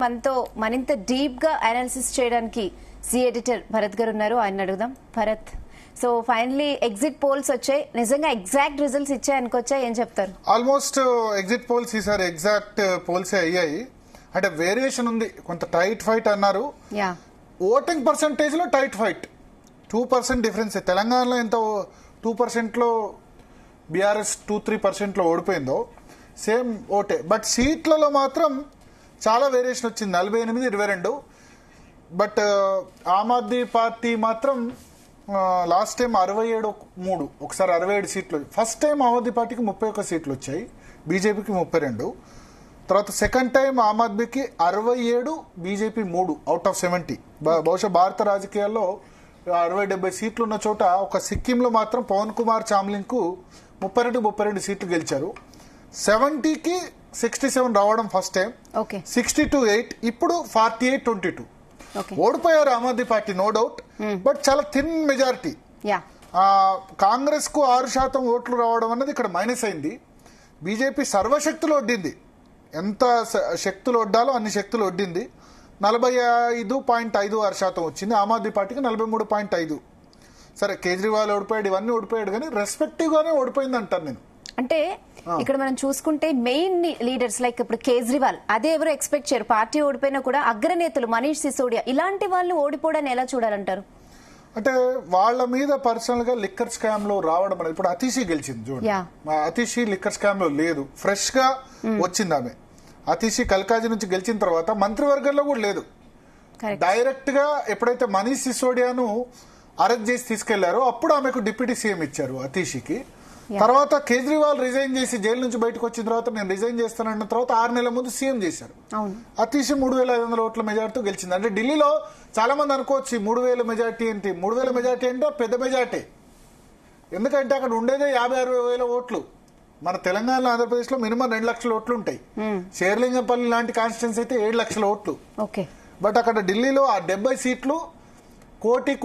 మనతో మరింత డీప్ గా అనాలిసిస్ చేయడానికి సి ఎడిటర్ భరత్ గారు ఉన్నారు. ఆయన అడుగుదాం. Bharat, so finally exit polls వచ్చాయి, నిజంగా ఎగ్జాక్ట్ రిజల్ట్స్ ఇచ్చాయి అనుకోవచ్చా? ఏం చెప్తారు? ఆల్మోస్ట్ ఎగ్జిట్ పోల్స్ ఈసారి ఎగ్జాక్ట్ పోల్స్ అయ్యాయి. అంటే వేరియేషన్ ఉంది, కొంత టైట్ ఫైట్ అన్నారు. ఓటింగ్ పర్సంటేజ్ లో టైట్ ఫైట్, 2% డిఫరెన్స్. తెలంగాణలో ఎంత 2% లో బీఆర్ఎస్ 2-3% లో ఓడిపోయిందో సేమ్ ఓటే, బట్ సీట్లలో మాత్రం చాలా వేరియేషన్ వచ్చింది, 48-22. బట్ ఆమ్ ఆద్మీ పార్టీ మాత్రం లాస్ట్ టైం 67-3, ఒకసారి 67 సీట్లు. ఫస్ట్ టైం ఆమ్ ఆద్మీ పార్టీకి 31 సీట్లు వచ్చాయి, బీజేపీకి 32. తర్వాత సెకండ్ టైం ఆమ్ ఆద్మీకి 67, బీజేపీ 3 అవుట్ ఆఫ్ 70. బహుశా భారత రాజకీయాల్లో 60-70 సీట్లు ఉన్న చోట ఒక సిక్కింలో మాత్రం పవన్ కుమార్ చామ్లింగ్ కు 32 సీట్లు గెలిచారు. 70కి 67 రావడం ఫస్ట్ టైం, 60-8, ఇప్పుడు 48-22. ఓడిపోయారు Aam Aadmi party, no doubt, but చాలా థిన్ మెజారిటీ. కాంగ్రెస్ కు 6% ఓట్లు రావడం అన్నది ఇక్కడ మైనస్ అయింది. బీజేపీ సర్వశక్తులు ఒడ్డింది, ఎంత శక్తులు ఒడ్డాలో అన్ని శక్తులు ఒడ్డింది. 45.56% వచ్చింది. ఆమ్ ఆద్మీ పార్టీకి 43.5. సరే, కేజ్రీవాల్ ఓడిపోయాడు, ఇవన్నీ ఓడిపోయాడు, కానీ రెస్పెక్టివ్ గానే ఓడిపోయింది అంటారు నేను. అంటే ఇక్కడ మనం చూసుకుంటే మెయిన్ లీడర్స్ లైక్ ఇప్పుడు కేజ్రీవాల్, అదే ఎవరు ఎక్స్పెక్ట్ చేయరు. పార్టీ ఓడిపోయినా కూడా అగ్రనేతలు మనీష్ సిసోడియా ఇలాంటి వాళ్ళు ఓడిపోవడాన్ని ఎలా చూడాలంటారు? అంటే వాళ్ళ మీద పర్సనల్ గా లిక్కర్ స్కామ్ లో రావడం అనేది. ఇప్పుడు అతిషి గెలిచింది చూడండి, అతిషి లిక్కర్ స్కామ్ లో లేదు, ఫ్రెష్ గా వచ్చింది ఆమె. అతిషి కల్కాజీ నుంచి గెలిచిన తర్వాత మంత్రివర్గంలో కూడా లేదు. డైరెక్ట్ గా ఎప్పుడైతే మనీష్ సిసోడియాను అరెస్ట్ చేసి తీసుకెళ్లారో అప్పుడు ఆమెకు డిప్యూటీ సీఎం ఇచ్చారు అతిషికి. తర్వాత కేజ్రీవాల్ రిజైన్ చేసి జైలు నుంచి బయటకు వచ్చిన తర్వాత నేను రిజైన్ చేస్తానన్న తర్వాత 6 నెలల ముందు సీఎం చేశారు. అతిషి 3500 ఓట్ల మెజార్టీతో గెలిచింది. అంటే ఢిల్లీలో చాలా మంది అనుకోవచ్చు 3000 మెజార్టీ ఏంటి, 3000 మెజార్టీ అంటే పెద్ద మెజార్టీ. ఎందుకంటే అక్కడ ఉండేదే 50-60 వేల ఓట్లు. మన తెలంగాణ, ఆంధ్రప్రదేశ్ లో మినిమం 2 లక్షల ఓట్లు ఉంటాయి. షేర్లింగంపల్లి లాంటి కాన్స్టిట్యున్సీ అయితే 7 లక్షల ఓట్లు. బట్ అక్కడ ఢిల్లీలో ఆ 70 సీట్లు,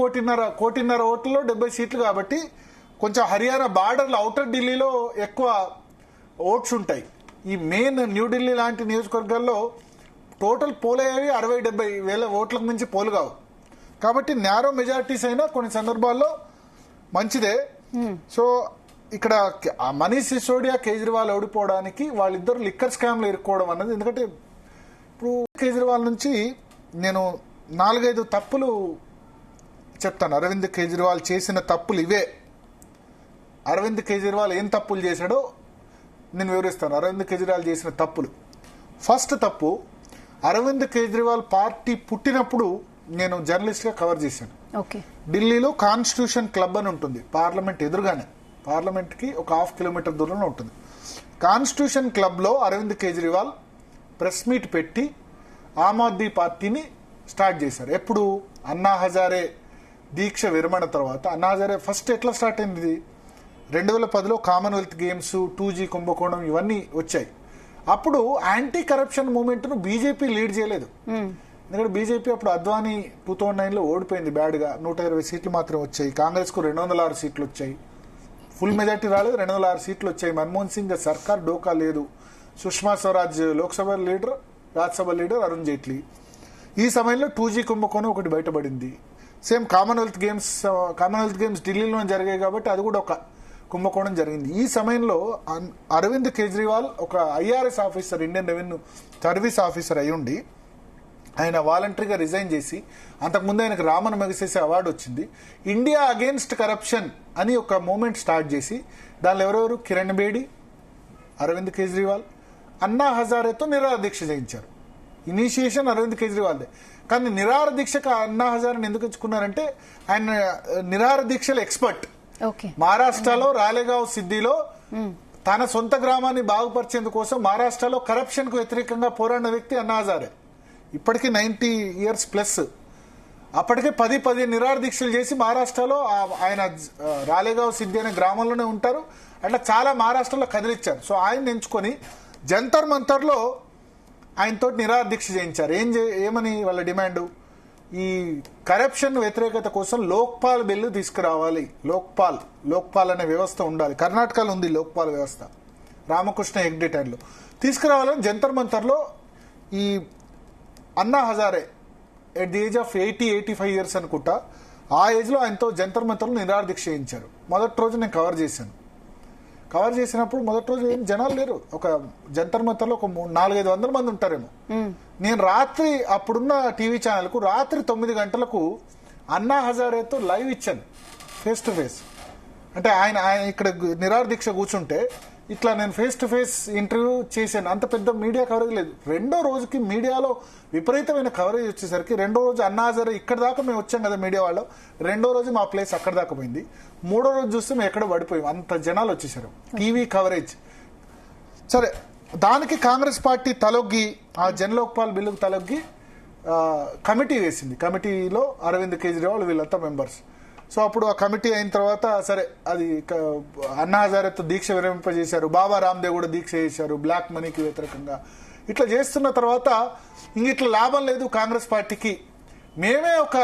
కోటిన్నర ఓట్లలో 70 సీట్లు కాబట్టి కొంచెం హర్యానా బార్డర్లో అవుటర్ ఢిల్లీలో ఎక్కువ ఓట్స్ ఉంటాయి. ఈ మెయిన్ న్యూఢిల్లీ లాంటి నియోజకవర్గాల్లో టోటల్ పోలయ్యేవి 60-70 వేల ఓట్లకు మించి పోలు కావు. కాబట్టి నేరో మెజార్టీస్ అయినా కొన్ని సందర్భాల్లో మంచిదే. సో ఇక్కడ మనీష్ సిసోడియా, కేజ్రీవాల్ ఓడిపోవడానికి వాళ్ళిద్దరు లిక్కర్ స్కామ్ లో ఇరుక్కోవడం అన్నది. ఎందుకంటే ఇప్పుడు కేజ్రీవాల్ నుంచి నేను 4-5 తప్పులు చెప్తాను. అరవింద్ కేజ్రీవాల్ చేసిన తప్పులు ఇవే. అరవింద్ కేజ్రీవాల్ ఏం తప్పులు చేశాడో నేను వివరిస్తాను. అరవింద్ కేజ్రీవాల్ చేసిన తప్పులు. ఫస్ట్ తప్పు, అరవింద్ కేజ్రీవాల్ పార్టీ పుట్టినప్పుడు నేను జర్నలిస్ట్ గా కవర్ చేశాను. ఢిల్లీలో కాన్స్టిట్యూషన్ క్లబ్ అని ఉంటుంది, పార్లమెంట్ ఎదురుగానే, పార్లమెంట్ కి ఒక 1/2 కిలోమీటర్ దూరంలో ఉంటుంది. కాన్స్టిట్యూషన్ క్లబ్ లో అరవింద్ కేజ్రీవాల్ ప్రెస్ మీట్ పెట్టి ఆమ్ ఆద్మీ పార్టీని స్టార్ట్ చేశారు. ఎప్పుడు? అన్నా హజారే దీక్ష విరమణ తర్వాత. అన్నా హజారే ఫస్ట్ ఎట్లా స్టార్ట్ అయింది? 2010లో కామన్వెల్త్ గేమ్స్, 2G కుంభకోణం ఇవన్నీ వచ్చాయి. అప్పుడు యాంటీ కరప్షన్ మూవ్మెంట్ ను బీజేపీ లీడ్ చేయలేదు. ఎందుకంటే బీజేపీ అప్పుడు అద్వానీ 2009లో ఓడిపోయింది బ్యాడ్ గా, 120 సీట్లు మాత్రం వచ్చాయి. కాంగ్రెస్ కు 206 సీట్లు వచ్చాయి, ఫుల్ మెజార్టీ రాలేదు, 206 సీట్లు వచ్చాయి. మన్మోహన్ సింగ్ సర్కార్ డోకా లేదు. Sushma Swaraj Lok Sabha leader, Rajya Sabha leader Arun Jaitley. ఈ సమయంలో 2G కుంభకోణం ఒకటి బయటపడింది. సేమ్ కామన్వెల్త్ గేమ్స్ ఢిల్లీలో జరిగాయి కాబట్టి అది కూడా ఒక కుంభకోణం జరిగింది. ఈ సమయంలో అరవింద్ కేజ్రీవాల్ ఒక IRS officer, Indian revenue service officer అయ్యుండి ఆయన వాలంటరీగా రిజైన్ చేసి, అంతకుముందు ఆయనకు రామన్ మెగసెసే అవార్డు వచ్చింది. ఇండియా అగేన్స్ట్ కరప్షన్ అని ఒక మూవ్మెంట్ స్టార్ట్ చేసి దానిలో ఎవరెవరు? కిరణ్ బేడి, అరవింద్ కేజ్రీవాల్, అన్నా హజారేతో నిరాహార దీక్ష చేయించారు. ఇనిషియేషన్ అరవింద్ కేజ్రీవాల్దే. కానీ నిరాహార దీక్షకు అన్నా హజారేని ఎందుకు ఎంచుకున్నారంటే ఆయన నిరాహార దీక్షల ఎక్స్పర్ట్. మహారాష్ట్రలో రాలేగావ్ సిద్దిలో తన సొంత గ్రామాన్ని బాగుపరిచేందుకు కోసం మహారాష్ట్రలో కరప్షన్ కు వ్యతిరేకంగా పోరాడిన వ్యక్తి అన్నా హజారే. ఇప్పటికీ 90 ఇయర్స్ ప్లస్. అప్పటికే 10 నిరాహార దీక్షలు చేసి మహారాష్ట్రలో ఆయన రాలేగావ్ సిద్ది అనే గ్రామంలోనే ఉంటారు. అట్లా చాలా మహారాష్ట్రలో కదిలిచ్చారు. సో ఆయన ఎంచుకొని జంతర్ మంతర్ లో ఆయనతో నిరాహార దీక్ష చేయించారు. ఏమని వాళ్ళ డిమాండ్? ఈ కరప్షన్ వ్యతిరేకత కోసం లోక్పాల్ బిల్లు తీసుకురావాలి. లోక్పాల్ అనే వ్యవస్థ ఉండాలి. కర్ణాటకలో ఉంది లోక్పాల్ వ్యవస్థ, రామకృష్ణ హెగ్డే టైంలో తీసుకురావాలని జంతర్ మంతర్ లో ఈ Anna Hazare at the age of 85 years అనుకుంటా, ఆ ఏజ్లో ఆయనతో జంతర్ మంతర్లు నిరాహార దీక్ష చేయించారు. మొదటి రోజు నేను కవర్ చేసినప్పుడు మొదటి రోజు ఏం జనాలు లేరు. ఒక జంతర్ మంతర్లో ఒక 400-500 మంది ఉంటారేమో. నేను రాత్రి అప్పుడున్న టీవీ ఛానల్కు రాత్రి 9 గంటలకు అన్నా హజారేతో లైవ్ ఇచ్చాను, ఫేస్ టు ఫేస్. అంటే ఆయన ఇక్కడ నిరాహార దీక్ష కూర్చుంటే ఇట్లా నేను ఫేస్ టు ఫేస్ ఇంటర్వ్యూ చేశాను. అంత పెద్ద మీడియా కవరేజ్ లేదు. రెండో రోజుకి మీడియాలో విపరీతమైన కవరేజ్ వచ్చేసరికి రెండో రోజు అన్నా హజారే ఇక్కడ దాకా మేము వచ్చాం కదా మీడియా వాళ్ళు, రెండో రోజు మా ప్లేస్ అక్కడ దాకా పోయింది. మూడో రోజు చూస్తే మేము ఎక్కడ పడిపోయాం, అంత జనాలు వచ్చేసారు. టీవీ కవరేజ్ సరే. దానికి కాంగ్రెస్ పార్టీ తలొగ్గి, ఆ జన్లోక్పాల్ బిల్లుకు తలొగ్గి కమిటీ వేసింది. కమిటీలో అరవింద్ కేజ్రీవాల్ వీళ్ళంతా మెంబర్స్. సో అప్పుడు ఆ కమిటీ అయిన తర్వాత సరే అది అన్నా హజారేతో దీక్ష విరమింపజేశారు. బాబా రామ్దేవ్ కూడా దీక్ష చేశారు బ్లాక్ మనీకి వ్యతిరేకంగా. ఇట్లా చేస్తున్న తర్వాత ఇంక ఇట్లా లాభం లేదు కాంగ్రెస్ పార్టీకి, మేమే ఒక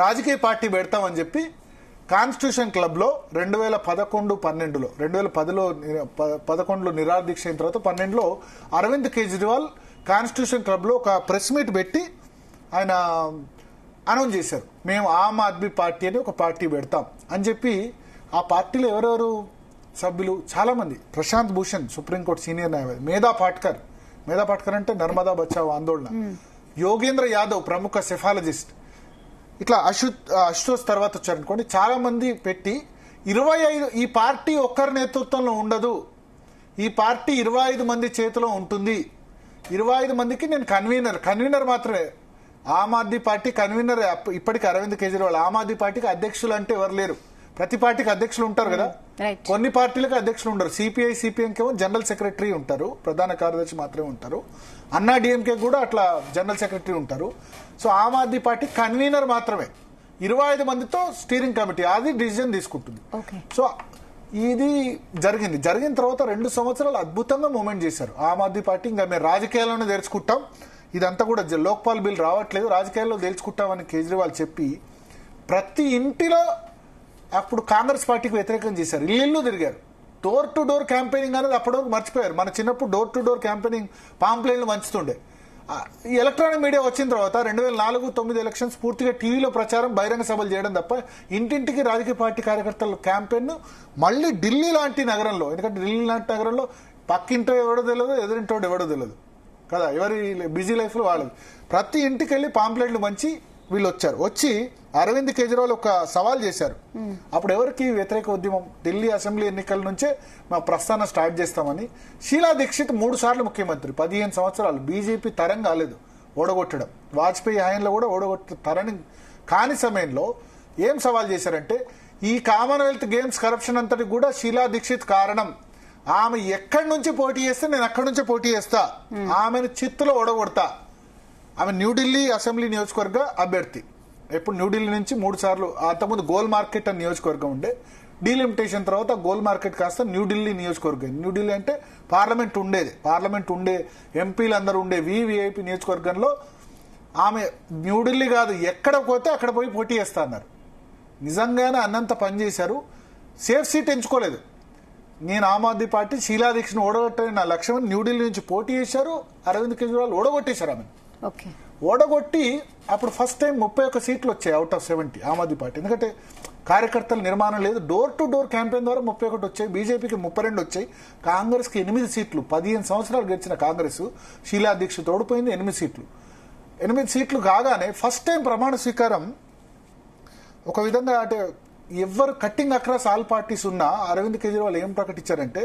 రాజకీయ పార్టీ పెడతామని చెప్పి కాన్స్టిట్యూషన్ క్లబ్లో 2011-12లో 2011లో నిరాహార దీక్ష అయిన తర్వాత 12లో అరవింద్ కేజ్రీవాల్ కాన్స్టిట్యూషన్ క్లబ్లో ఒక ప్రెస్ మీట్ పెట్టి ఆయన అనౌన్స్ చేశారు, మేము ఆమ్ ఆద్మీ పార్టీ అని ఒక పార్టీ పెడతాం అని చెప్పి. ఆ పార్టీలో ఎవరెవరు సభ్యులు చాలా మంది, ప్రశాంత్ భూషణ్ సుప్రీంకోర్టు సీనియర్ న్యాయవాది, మేధా పాట్కర్ అంటే నర్మదా బచావ్ ఆందోళన, యోగేంద్ర యాదవ్ ప్రముఖ సెఫాలజిస్ట్, ఇట్లా అశుతోష్ తర్వాత వచ్చారనుకోండి, చాలా మంది పెట్టి 25 ఈ పార్టీ ఒక్కరి నేతృత్వంలో ఉండదు, ఈ పార్టీ 25 మంది చేతిలో ఉంటుంది. 25 మందికి నేను కన్వీనర్ మాత్రమే. ఆమ్ ఆద్మీ పార్టీ కన్వీనర్ ఇప్పటికి అరవింద్ కేజ్రీవాల్. ఆమ్ ఆద్మీ పార్టీకి అధ్యక్షులు అంటే ఎవరు లేరు. ప్రతి పార్టీకి అధ్యక్షులు ఉంటారు కదా, కొన్ని పార్టీలకు అధ్యక్షులు ఉండరు. సిపిఐ సిపిఎంకేమో జనరల్ సెక్రటరీ ఉంటారు, ప్రధాన కార్యదర్శి మాత్రమే ఉంటారు. అన్నా డిఎంకే కూడా అట్లా జనరల్ సెక్రటరీ ఉంటారు. సో ఆమ్ ఆద్మీ పార్టీ కన్వీనర్ మాత్రమే. 25 మందితో స్టీరింగ్ కమిటీ అది డిసిజన్ తీసుకుంటుంది. సో ఇది జరిగిన తర్వాత 2 సంవత్సరాలు అద్భుతంగా మూవ్మెంట్ చేశారు ఆమ్ ఆద్మీ పార్టీ. ఇంకా మేము రాజకీయాల్లోనే తెరుచుకుంటాం, ఇదంతా కూడా లోక్పాల్ బిల్ రావట్లేదు, రాజకీయాల్లో తేల్చుకుంటామని కేజ్రీవాల్ చెప్పి ప్రతి ఇంటిలో అప్పుడు కాంగ్రెస్ పార్టీకి వ్యతిరేకం చేశారు. ఇల్లు తిరిగారు. డోర్ టు డోర్ క్యాంపెయినింగ్ అనేది అప్పటివరకు మర్చిపోయారు. మన చిన్నప్పుడు డోర్ టు డోర్ క్యాంపెయినింగ్ పాంప్లైన్లు మంచుతుండే. ఈ ఎలక్ట్రానిక్ మీడియా వచ్చిన తర్వాత 2004-09 ఎలక్షన్స్ పూర్తిగా టీవీలో ప్రచారం, బహిరంగ సభలు చేయడం తప్ప ఇంటింటికి రాజకీయ పార్టీ కార్యకర్తల క్యాంపెయిన్ మళ్ళీ ఢిల్లీ లాంటి నగరంలో, ఎందుకంటే ఢిల్లీ లాంటి నగరంలో పక్కింటో ఎవడో తెలియదు, ఎదురింటో ఎవడో తెలియదు కదా, ఎవరి బిజీ లైఫ్లో వాళ్ళది. ప్రతి ఇంటికి వెళ్ళి పాంప్లెట్లు మంచి వీళ్ళు వచ్చి అరవింద్ కేజ్రీవాల్ ఒక సవాల్ చేశారు. అప్పుడు ఎవరికి వ్యతిరేక ఉద్యమం, ఢిల్లీ అసెంబ్లీ ఎన్నికల నుంచే మా ప్రస్థానం స్టార్ట్ చేస్తామని. షీలా దీక్షిత్ 3 సార్లు ముఖ్యమంత్రి, 15 సంవత్సరాలు. బీజేపీ తరం కాలేదు ఓడగొట్టడం. వాజ్పేయి హయాంలో కూడా తరని కాని సమయంలో ఏం సవాల్ చేశారంటే, ఈ కామన్వెల్త్ గేమ్స్ కరప్షన్ అంతటి కూడా షీలా దీక్షిత్ కారణం. ఆమె ఎక్కడి నుంచి పోటీ చేస్తే నేను అక్కడి నుంచే పోటీ చేస్తా, ఆమెను చిత్తులో ఓడగొడతా. ఆమె న్యూఢిల్లీ అసెంబ్లీ నియోజకవర్గ అభ్యర్థి. ఎప్పుడు న్యూఢిల్లీ నుంచి 3 సార్లు. అంతకుముందు గోల్ మార్కెట్ అని నియోజకవర్గం ఉండే, డీలిమిటేషన్ తర్వాత గోల్ మార్కెట్ కాస్త న్యూఢిల్లీ నియోజకవర్గం. న్యూఢిల్లీ అంటే పార్లమెంట్ ఉండే ఎంపీలు అందరూ ఉండే వివిఐపి నియోజకవర్గంలో ఆమె న్యూఢిల్లీ కాదు ఎక్కడ పోతే అక్కడ పోయి పోటీ చేస్తా అన్నారు. నిజంగానే అన్నంత పనిచేశారు. సేఫ్ సీట్ ఎంచుకోలేదు. నేను ఆమ్ ఆద్మీ పార్టీ షీలా దీక్షను ఓడగొట్టని నా లక్ష్యం, న్యూఢిల్లీ నుంచి పోటీ చేశారు. అరవింద్ కేజ్రీవాల్ ఓడగొట్టేశారు ఆమె. ఓడగొట్టి అప్పుడు ఫస్ట్ టైం 31 సీట్లు వచ్చాయి అవుట్ ఆఫ్ 70 ఆమ్ ఆద్మీ పార్టీ. ఎందుకంటే కార్యకర్తల నిర్మాణం లేదు. డోర్ టు డోర్ క్యాంపెయిన్ ద్వారా 31 వచ్చాయి. బీజేపీకి 32 వచ్చాయి. కాంగ్రెస్కి 8 సీట్లు. 15 సంవత్సరాలు గడిచిన కాంగ్రెస్ షీలా దీక్షిత్ ఓడిపోయింది. 8 సీట్లు కాగానే ఫస్ట్ టైం ప్రమాణ స్వీకారం ఒక విధంగా, అంటే ఎవరు కట్టింగ్ అక్రాస్ ఆల్ పార్టీస్ ఉన్నా అరవింద్ కేజ్రీవాల్ ఏం ప్రకటించారంటే,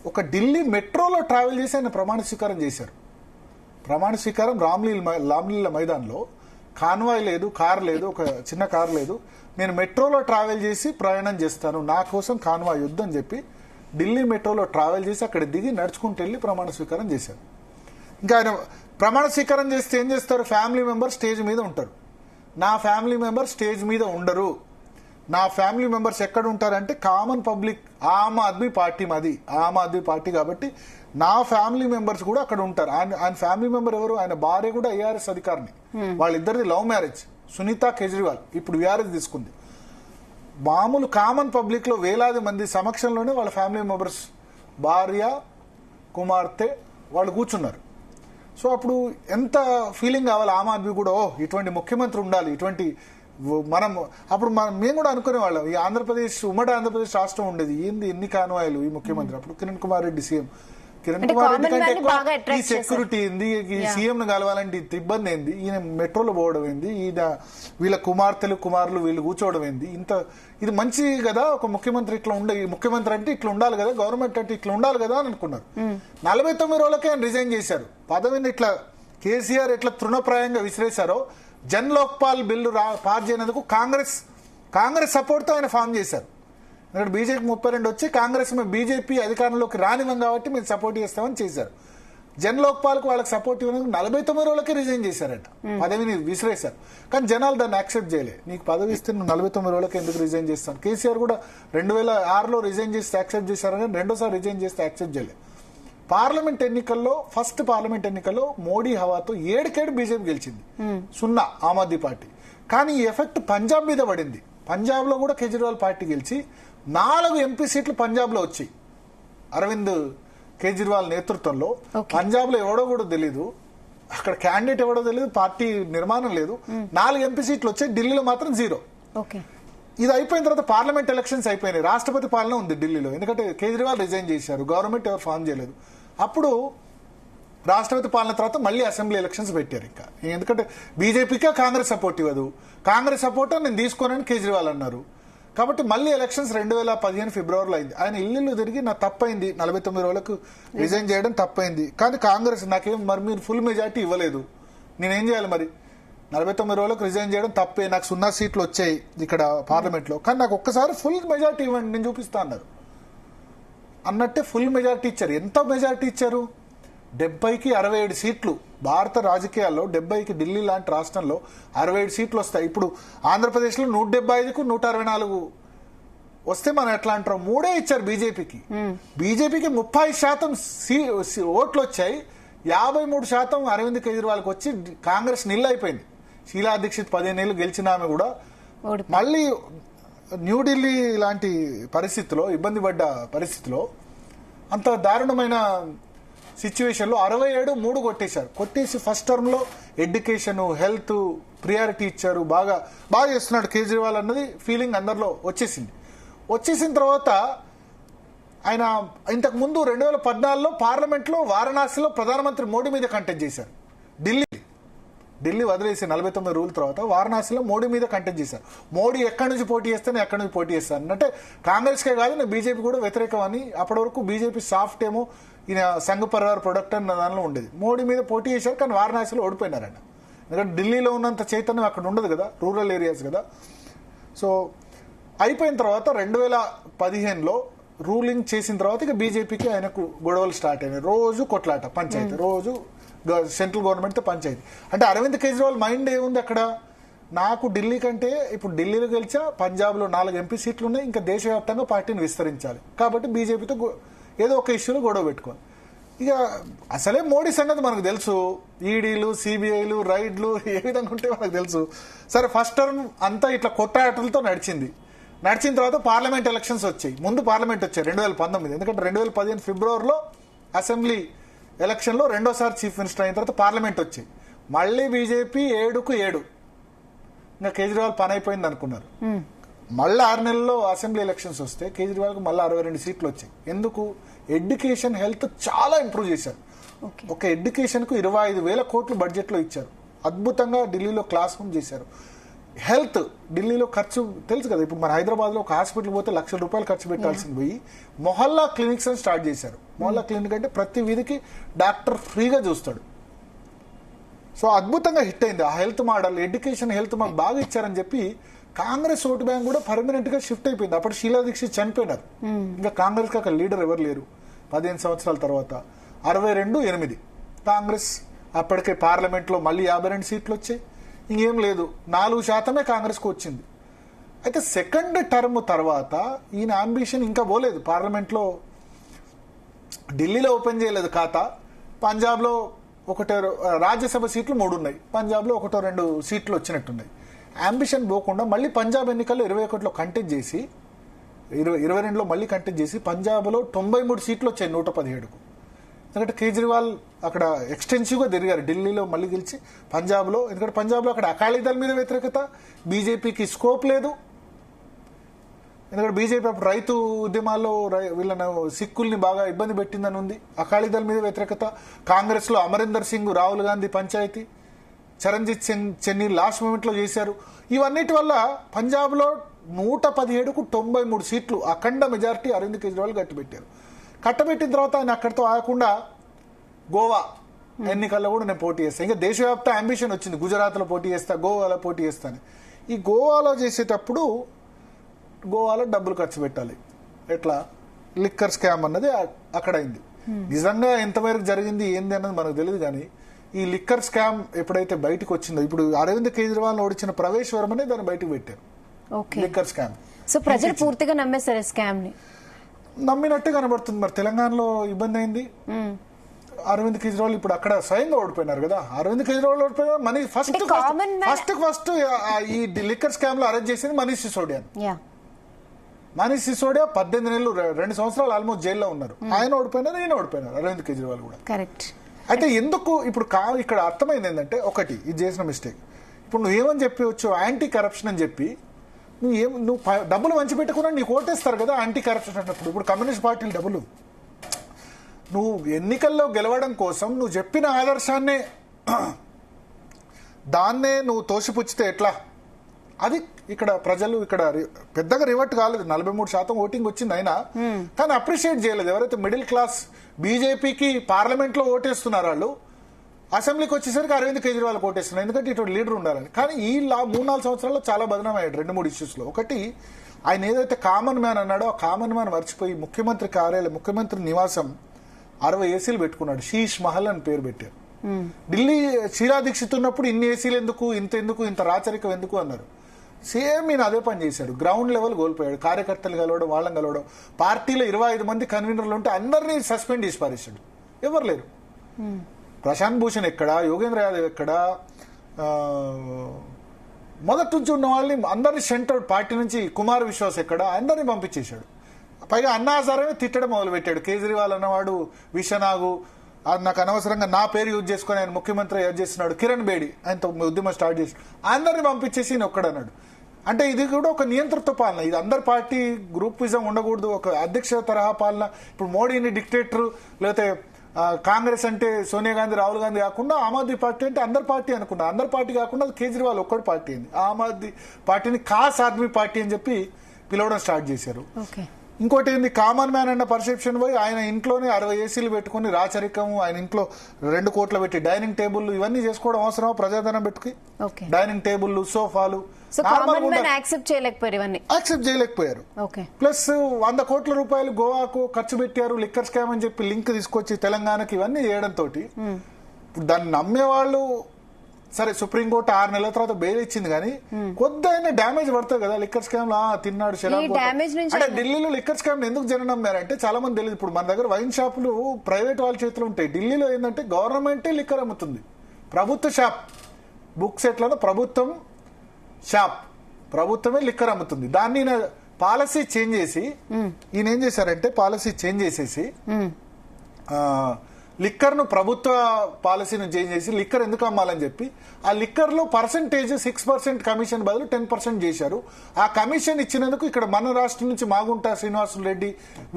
ఒక ఢిల్లీ మెట్రోలో ట్రావెల్ చేసి ఆయన ప్రమాణ స్వీకారం చేశారు. ప్రమాణ స్వీకారం రామ్లీల మైదాన్లో. కాన్వాయ్ లేదు, కార్ లేదు, ఒక చిన్న కార్ లేదు. నేను మెట్రోలో ట్రావెల్ చేసి ప్రయాణం చేస్తాను, నా కోసం కాన్వాయ్ వద్దని చెప్పి ఢిల్లీ మెట్రోలో ట్రావెల్ చేసి అక్కడ దిగి నడుచుకుంటూ వెళ్ళి ప్రమాణ స్వీకారం చేశారు. ఇంకా ఆయన ప్రమాణ స్వీకారం చేస్తే ఏం చేస్తారు, ఫ్యామిలీ మెంబర్ స్టేజ్ మీద ఉంటారు. నా ఫ్యామిలీ మెంబర్ స్టేజ్ మీద ఉండరు. నా ఫ్యామిలీ మెంబర్స్ ఎక్కడ ఉంటారంటే కామన్ పబ్లిక్, ఆమ్ ఆద్మీ పార్టీ మాది, ఆమ్ ఆద్మీ పార్టీ కాబట్టి నా ఫ్యామిలీ మెంబర్స్ కూడా అక్కడ ఉంటారు. ఆయన ఫ్యామిలీ మెంబర్ ఎవరు, ఆయన భార్య కూడా ఐఆర్ఎస్ అధికారిని. వాళ్ళిద్దరిది లవ్ మ్యారేజ్. సునీత కేజ్రీవాల్ ఇప్పుడు విఆర్ఎస్ తీసుకుంది. మామూలు కామన్ పబ్లిక్ లో వేలాది మంది సమక్షంలోనే వాళ్ళ ఫ్యామిలీ మెంబర్స్, భార్య, కుమార్తె వాళ్ళు కూర్చున్నారు. సో అప్పుడు ఎంత ఫీలింగ్ కావాలి ఆమ్ ఆద్మీ కూడా, ఓ ఇటువంటి ముఖ్యమంత్రి ఉండాలి, ఇటువంటి మేము కూడా అనుకునేవాళ్ళం. ఈ ఆంధ్రప్రదేశ్ ఉమ్మడి ఆంధ్రప్రదేశ్ రాష్ట్రం ఉండేది, ఏంది ఎన్ని కాన్వాయిలు ఈ ముఖ్యమంత్రి. అప్పుడు కిరణ్ కుమార్ రెడ్డి సీఎం. కిరణ్ కుమార్ రెడ్డి కంటే ఎక్కువ ఈ సెక్యూరిటీ ఏంది, ఈ సీఎం ను కలవాలంటే ఇంత ఇబ్బంది ఏంది, ఈయన మెట్రోలో పోవడం ఏంది, ఈయన వీళ్ళ కుమారులు వీళ్ళు కూర్చోవడం ఏంది, ఇది మంచి కదా ఒక ముఖ్యమంత్రి ఇట్లా ఉండే, ఈ ముఖ్యమంత్రి అంటే ఇట్లా ఉండాలి కదా, గవర్నమెంట్ అంటే ఇట్లా ఉండాలి కదా అని అనుకున్నారు. 49 రోజులకే ఆయన రిజైన్ చేశారు. పదవిని ఇట్లా కేసీఆర్ ఎట్లా తృణప్రాయంగా విసిరేశారో, జన్ లోక్పాల్ బిల్లు పాస్ చేయనందుకు కాంగ్రెస్ సపోర్ట్ తో ఆయన ఫామ్ చేశారు. ఎందుకంటే బీజేపీ 32 వచ్చి కాంగ్రెస్ బీజేపీ అధికారంలోకి రానివ్వం కాబట్టి మేము సపోర్ట్ చేస్తామని చేశారు. జన్ లోక్పాల్ కు వాళ్ళకి సపోర్ట్ ఇవ్వడానికి 49 రోజులకే రిజైన్ చేశారట, పదవిని విసిరేశారు. కానీ జనాలు దాన్ని యాక్సెప్ట్ చేయలే. నీకు పదవి ఇస్తే నువ్వు 49 రోజులకి ఎందుకు రిజైన్ చేస్తాను. కేసీఆర్ కూడా 2006లో రిజైన్ చేస్తే యాక్సెప్ట్ చేశారని, రెండోసారి రిజైన్ చేస్తే యాక్సెప్ట్ చేయలేదు. ఫస్ట్ పార్లమెంట్ ఎన్నికల్లో మోడీ హవాతో 7 బీజేపీ గెలిచింది, 0 ఆమ్ ఆద్మీ పార్టీ. కానీ ఈ ఎఫెక్ట్ పంజాబ్ మీద పడింది. పంజాబ్ లో కూడా కేజ్రీవాల్ పార్టీ గెలిచి 4 ఎంపీ సీట్లు పంజాబ్ లో వచ్చాయి అరవింద్ కేజ్రీవాల్ నేతృత్వంలో. పంజాబ్ లో ఎవడో కూడా తెలీదు, అక్కడ క్యాండిడేట్ ఎవడో తెలియదు, పార్టీ నిర్మాణం లేదు. 4 ఎంపీ సీట్లు వచ్చాయి, ఢిల్లీలో మాత్రం 0. ఇది అయిపోయిన తర్వాత పార్లమెంట్ ఎలక్షన్స్ అయిపోయినాయి, రాష్ట్రపతి పాలన ఉంది ఢిల్లీలో. ఎందుకంటే కేజ్రీవాల్ రిజైన్ చేశారు, గవర్నమెంట్ ఎవరు ఫామ్ చేయలేదు. అప్పుడు రాష్ట్రపతి పాలన తర్వాత మళ్ళీ అసెంబ్లీ ఎలక్షన్స్ పెట్టారు. ఇంకా ఎందుకంటే బీజేపీకే కాంగ్రెస్ సపోర్ట్ ఇవ్వదు, కాంగ్రెస్ సపోర్ట్ నేను తీసుకోనని కేజ్రీవాల్ అన్నారు. కాబట్టి మళ్ళీ ఎలక్షన్స్ 2015 ఫిబ్రవరిలో అయింది. ఆయన ఇల్లు తిరిగి నా తప్పైంది, 49 రోజులకు రిజైన్ చేయడం తప్పైంది, కానీ కాంగ్రెస్ నాకేం మీరు ఫుల్ మెజార్టీ ఇవ్వలేదు, నేనేం చేయాలి మరి, 49 రోజులకు రిజైన్ చేయడం తప్పే, నాకు 0 సీట్లు వచ్చాయి ఇక్కడ పార్లమెంట్ లో, కానీ నాకు ఒక్కసారి ఫుల్ మెజార్టీ ఇవ్వండి నేను చూపిస్తా అన్నారు. అన్నట్టే ఫుల్ మెజార్టీ ఇచ్చారు. ఎంత మెజార్టీ ఇచ్చారు? 70కి 67 సీట్లు. భారత రాజకీయాల్లో 70కి ఢిల్లీ లాంటి రాష్ట్రంలో 67 సీట్లు వస్తాయి. ఇప్పుడు ఆంధ్రప్రదేశ్లో 175కు 164 వస్తే మనం ఎట్లా అంటాం, 3 ఇచ్చారు బీజేపీకి. బీజేపీకి 30% ఓట్లు వచ్చాయి, 53% అరవింద్ కేజ్రీవాల్కి వచ్చి కాంగ్రెస్ నిల్ అయిపోయింది. షీలా దీక్షిత్ 15 ఏళ్ళు గెలిచిన ఆమె కూడా మళ్ళీ న్యూఢిల్లీ లాంటి పరిస్థితిలో, ఇబ్బంది పడ్డ పరిస్థితిలో, అంత దారుణమైన సిచ్యువేషన్ లో 67 కొట్టేశారు. కొట్టేసి ఫస్ట్ టర్మ్ లో ఎడ్యుకేషన్, హెల్త్ ప్రియారిటీ ఇచ్చారు. బాగా చేస్తున్నాడు కేజ్రీవాల్ అన్నది ఫీలింగ్ అందరిలో వచ్చేసిన తర్వాత ఆయన ఇంతకు ముందు 2014లో పార్లమెంట్ లో వారణాసిలో ప్రధానమంత్రి మోడీ మీద కంటెస్ట్ చేశారు. ఢిల్లీ వదిలేసి 49 రోజుల తర్వాత వారణాసిలో మోడీ మీద కంటెస్ట్ చేశారు. మోడీ ఎక్కడి నుంచి పోటీ చేస్తాను, ఎక్కడి నుంచి పోటీ చేస్తాను అంటే కాంగ్రెస్కే కాదు, నేను బీజేపీ కూడా వ్యతిరేకం అని. అప్పటి వరకు బీజేపీ సాఫ్ట్ ఏమో, ఈయన సంఘ్ పరివార్ ప్రొడక్ట్ అన్న దానిలో ఉండేది. మోడీ మీద పోటీ చేశారు, కానీ వారణాసిలో ఓడిపోయినారంట. ఎందుకంటే ఢిల్లీలో ఉన్నంత చైతన్యం అక్కడ ఉండదు కదా, రూరల్ ఏరియాస్ కదా. సో అయిపోయిన తర్వాత 2015లో రూలింగ్ చేసిన తర్వాత ఇక బీజేపీకి ఆయనకు గొడవలు స్టార్ట్ అయినాయి. రోజు కొట్లాట, పంచాయతీ, రోజు సెంట్రల్ గవర్నమెంట్ తో పంచాయతీ. అంటే అరవింద్ కేజ్రీవాల్ మైండ్ ఏముంది అక్కడ, నాకు ఢిల్లీ కంటే ఇప్పుడు ఢిల్లీలో గెలిచా, పంజాబ్ లో 4 ఎంపీ సీట్లు ఉన్నాయి, ఇంకా దేశవ్యాప్తంగా పార్టీని విస్తరించాలి, కాబట్టి బీజేపీతో ఏదో ఒక ఇష్యూలో గొడవ పెట్టుకోవాలి. ఇక అసలే మోడీ సంగతి మనకు తెలుసు, ఈడీలు, సిబిఐలు, రైడ్లు ఏ విధంగా ఉంటే మనకు తెలుసు. సరే ఫస్ట్ టర్మ్ అంతా ఇట్లా కొట్టాటలతో నడిచిన తర్వాత పార్లమెంట్ ఎలక్షన్స్ వచ్చాయి. ముందు పార్లమెంట్ వచ్చాయి 2019, ఎందుకంటే 2015 ఫిబ్రవరిలో అసెంబ్లీ ఎలక్షన్ లో రెండోసారి చీఫ్ మినిస్టర్ అయిన తర్వాత పార్లమెంట్ వచ్చాయి. మళ్ళీ బీజేపీ 7కు 7, ఇంకా కేజ్రీవాల్ పని అయిపోయింది అనుకున్నారు. మళ్ళీ 6 నెలల్లో అసెంబ్లీ ఎలక్షన్స్ వస్తే కేజ్రీవాల్ కు మళ్ళీ 62 సీట్లు వచ్చాయి. ఎందుకు? ఎడ్యుకేషన్, హెల్త్ చాలా ఇంప్రూవ్ చేశారు. ఒక ఎడ్యుకేషన్ కు 25,000 కోట్లు బడ్జెట్ లో ఇచ్చారు. అద్భుతంగా ఢిల్లీలో క్లాస్ రూమ్ చేశారు. హెల్త్ ఢిల్లీలో ఖర్చు తెలుసు కదా, ఇప్పుడు మన హైదరాబాద్ లో ఒక హాస్పిటల్ పోతే ₹1,00,000 ఖర్చు పెట్టాల్సింది పోయి మొహల్లా క్లినిక్స్ అని స్టార్ట్ చేశారు. మొహల్లా క్లినిక్ అంటే ప్రతి వీధికి డాక్టర్ ఫ్రీగా చూస్తాడు. సో అద్భుతంగా హిట్ అయింది ఆ హెల్త్ మోడల్. ఎడ్యుకేషన్, హెల్త్ మాకు బాగా ఇచ్చారని చెప్పి కాంగ్రెస్ ఓటు బ్యాంక్ కూడా పర్మనెంట్ గా షిఫ్ట్ అయిపోయింది. అప్పుడు షీలా దీక్షిత్ చనిపోయినారు, ఇంకా కాంగ్రెస్ కి అక్కడ లీడర్ ఎవరు లేరు. 15 సంవత్సరాల తర్వాత 62-8 కాంగ్రెస్. అప్పటికే పార్లమెంట్ లో మళ్ళీ 52 సీట్లు వచ్చాయి. ఇంకేం లేదు, 4% కాంగ్రెస్ కు వచ్చింది. అయితే సెకండ్ టర్మ్ తర్వాత ఈయన అంబిషన్ ఇంకా పోలేదు. పార్లమెంట్ లో ఢిల్లీలో ఓపెన్ చేయలేదు ఖాతా. పంజాబ్ లో రాజ్యసభ సీట్లు 3 ఉన్నాయి, పంజాబ్ లో 1-2 సీట్లు వచ్చినట్టున్నాయి. అంబిషన్ పోకుండా మళ్ళీ పంజాబ్ ఎన్నికల్లో 21లో కంటెస్ట్ చేసి 22లో మళ్ళీ కంటెస్ట్ చేసి పంజాబ్ లో 93 సీట్లు వచ్చాయి 117కు. ఎందుకంటే కేజ్రీవాల్ అక్కడ ఎక్స్టెన్సివ్ గా తిరిగారు, ఢిల్లీలో మళ్ళీ గెలిచి పంజాబ్లో. ఎందుకంటే పంజాబ్లో అక్కడ అకాలీదళ మీద వ్యతిరేకత, బీజేపీకి స్కోప్ లేదు. ఎందుకంటే బీజేపీ అప్పుడు రైతు ఉద్యమాల్లో వీళ్ళను సిక్కుల్ని బాగా ఇబ్బంది పెట్టిందని ఉంది. అకాలీదళ మీద వ్యతిరేకత. కాంగ్రెస్ లో అమరీందర్ సింగ్, రాహుల్ గాంధీ పంచాయతీ, చరణ్జిత్ సింగ్ చెన్నీ లాస్ట్ మూమెంట్ లో చేశారు. ఇవన్నిటి వల్ల పంజాబ్ లో 117కు 93 సీట్లు అఖండ మెజారిటీ అరవింద్ కేజ్రీవాల్ కట్టబెట్టిన తర్వాత ఆయన అక్కడితో ఆగకుండా గోవా ఎన్నికల్లో కూడా నేను పోటీ చేస్తాను. ఇంకా దేశవ్యాప్త అంబిషన్ వచ్చింది, గుజరాత్ లో పోటీ చేస్తా, గోవాలో పోటీ చేస్తాను. ఈ గోవాలో చేసేటప్పుడు గోవాలో డబ్బులు ఖర్చు పెట్టాలి. ఎట్లా? లిక్కర్ స్కామ్ అన్నది అక్కడ అయింది. నిజంగా ఎంతవరకు జరిగింది ఏంది అన్నది మనకు తెలియదు. కానీ ఈ లిక్కర్ స్కామ్ ఎప్పుడైతే బయటకు వచ్చిందో, ఇప్పుడు అరవింద్ కేజ్రీవాల్ ఓడించిన ప్రవేశ్ వర్మనే దాన్ని బయటకు పెట్టారు, లిక్కర్ స్కామ్. సో ప్రజలు పూర్తిగా నమ్మేశారు స్కామ్ ని, నమ్మినట్టు కనబడుతుంది. మరి తెలంగాణలో ఇబ్బంది అయింది. అరవింద్ కేజ్రీవాల్ ఇప్పుడు అక్కడ స్వయంగా ఓడిపోయినారు కదా. అరవింద్ కేజ్రీవాల్ ఓడిపోయినా ఫస్ట్ ఈ లిక్కర్ స్కామ్ లో అరెస్ట్ చేసింది మనీష్ సిసోడియా. మనీష్ సిసోడియా 18 నెలలు 2 సంవత్సరాలు ఆల్మోస్ట్ జైల్లో ఉన్నారు. ఆయన ఓడిపోయినారు, ఈయన ఓడిపోయినారు, అరవింద్ కేజ్రీవాల్ కూడా. కరెక్ట్. అయితే ఎందుకు ఇప్పుడు ఇక్కడ అర్థమైంది ఏంటంటే, ఒకటి ఇది చేసిన మిస్టేక్. ఇప్పుడు నువ్వేమని చెప్పవచ్చు, యాంటీ కరప్షన్ అని చెప్పి నువ్వు డబ్బులు మంచి పెట్టుకున్నా నీకు ఓటేస్తారు కదా యాంటీ కరప్షన్ అన్నప్పుడు. ఇప్పుడు కమ్యూనిస్ట్ పార్టీలు డబ్బులు, నువ్వు ఎన్నికల్లో గెలవడం కోసం నువ్వు చెప్పిన ఆదర్శాన్నే దాన్నే నువ్వు తోసిపుచ్చితే ఎట్లా? అది ఇక్కడ ప్రజలు ఇక్కడ పెద్దగా రివర్ట్ కాలేదు. 43% ఓటింగ్ వచ్చింది అయినా, కానీ అప్రిషియేట్ చేయలేదు. ఎవరైతే మిడిల్ క్లాస్ బీజేపీకి పార్లమెంట్ లో ఓటేస్తున్నారు వాళ్ళు అసెంబ్లీకి వచ్చేసరికి అరవింద్ కేజ్రీవాల్ ఓటేస్తున్నారు, ఎందుకంటే ఇటువంటి లీడర్ ఉండాలని. కానీ ఈ 3-4 సంవత్సరాల్లో చాలా బదనాం అయ్యాడు 2-3 ఇష్యూస్ లో. ఒకటి, ఆయన ఏదైతే కామన్ మ్యాన్ అన్నాడో ఆ కామన్ మ్యాన్ మర్చిపోయి ముఖ్యమంత్రి కార్యాలయం, ముఖ్యమంత్రి నివాసం 60 ఏసీలు పెట్టుకున్నాడు. శీష్ మహల్ అని పేరు పెట్టారు. ఢిల్లీ షీలా దీక్షిత్ ఉన్నప్పుడు ఇన్ని ఏసీలు ఎందుకు, ఇంత రాచరికం ఎందుకు అన్నారు. సేమ్ ఈయన అదే పని చేశాడు. గ్రౌండ్ లెవెల్ కోల్పోయాడు. కార్యకర్తలు కలవడం, వాళ్ళని కలవడం. పార్టీలో 25 మంది కన్వీనర్లు ఉంటే అందరినీ సస్పెండ్ చేసి పారేశాడు. ఎవరు లేరు. ప్రశాంత్ భూషణ్ ఎక్కడా, యోగేంద్ర యాదవ్ ఎక్కడా, మొదటి నుంచి ఉన్న వాళ్ళని అందరినీ సెంటర్ పార్టీ నుంచి కుమార్ విశ్వాస్ ఎక్కడా, అందరినీ పంపించేశాడు. పైగా అన్నా హజారే తిట్టడం మొదలు పెట్టాడు. కేజ్రీవాల్ అన్నవాడు విషనాగు, నాకు అనవసరంగా నా పేరు యూజ్ చేసుకుని ఆయన ముఖ్యమంత్రి యూజ్ చేస్తున్నాడు. కిరణ్ బేడి ఆయనతో ఉద్యమం స్టార్ట్ చేసి అందరినీ పంపించేసి ఈయన ఒక్కడన్నాడు. అంటే ఇది కూడా ఒక నియంతృత్వ పాలన. ఇది అందరి పార్టీ గ్రూపిజం ఉండకూడదు, ఒక అధ్యక్ష తరహా పాలన. ఇప్పుడు మోడీని డిక్టేటర్, లేకపోతే కాంగ్రెస్ అంటే సోనియా గాంధీ, రాహుల్ గాంధీ కాకుండా ఆమ్ ఆద్మీ పార్టీ అంటే అందరి పార్టీ అనుకున్నా. అందరి పార్టీ కాకుండా అది కేజ్రీవాల్ ఒక్కడి పార్టీ అయింది. ఆమ్ ఆద్మీ పార్టీని ఖాస్ ఆద్మీ పార్టీ అని చెప్పి పిలవడం స్టార్ట్ చేశారు. ఇంకోటి ఏంది, కామన్ మ్యాన్ అన్న పర్సెప్షన్ పోయి ఆయన ఇంట్లోనే 60 ఏసీలు పెట్టుకుని రాచరికం, ఆయన ఇంట్లో 2 కోట్లు పెట్టి డైనింగ్ టేబుల్ ఇవన్నీ చేసుకోవడం అవసరమా? ప్రజాధనం పెట్టుకుని డైనింగ్ టేబుల్, సోఫాలు యాక్సెప్ట్ చేయలేకపోయారు. ప్లస్ 100 కోట్ల రూపాయలు గోవాకు ఖర్చు పెట్టారు లిక్కర్ స్కామ్ అని చెప్పి లింక్ తీసుకొచ్చి తెలంగాణకి ఇవన్నీ చేయడంతో దాన్ని నమ్మేవాళ్ళు. సరే, సుప్రీంకోర్టు 6 నెలల తర్వాత బెయిల్ ఇచ్చింది, కానీ కొద్దిగా డ్యామేజ్ పడుతుంది కదా లిక్కర్ స్కామ్ లో. తిన్నాడు అంటే ఢిల్లీలో లిక్కర్ స్కామ్ ఎందుకు జనం నమ్మారంటే చాలా మంది తెలియదు. ఇప్పుడు మన దగ్గర వైన్ షాపులు ప్రైవేట్ వాళ్ళ చేతిలో ఉంటాయి. ఢిల్లీలో ఏంటంటే గవర్నమెంటే లిక్కర్ అమ్ముతుంది. ప్రభుత్వ షాప్, బుక్స్ ఎట్లా ప్రభుత్వం షాప్, ప్రభుత్వమే లిక్కర్ అమ్ముతుంది. దాన్ని పాలసీ చేంజ్ చేసి ఈయన ఏం చేశారంటే పాలసీ చేంజ్ చేసేసి లిక్కర్ ను ప్రభుత్వ పాలసీని చేంజ్ చేసి లిక్కర్ ఎందుకు అమ్మాలని చెప్పి ఆ లిక్కర్ లో పర్సెంటేజ్ 6% కమిషన్ బదులు 10% చేశారు. ఆ కమిషన్ ఇచ్చినందుకు ఇక్కడ మన రాష్ట్రం నుంచి మాగుంట శ్రీనివాసులు రెడ్డి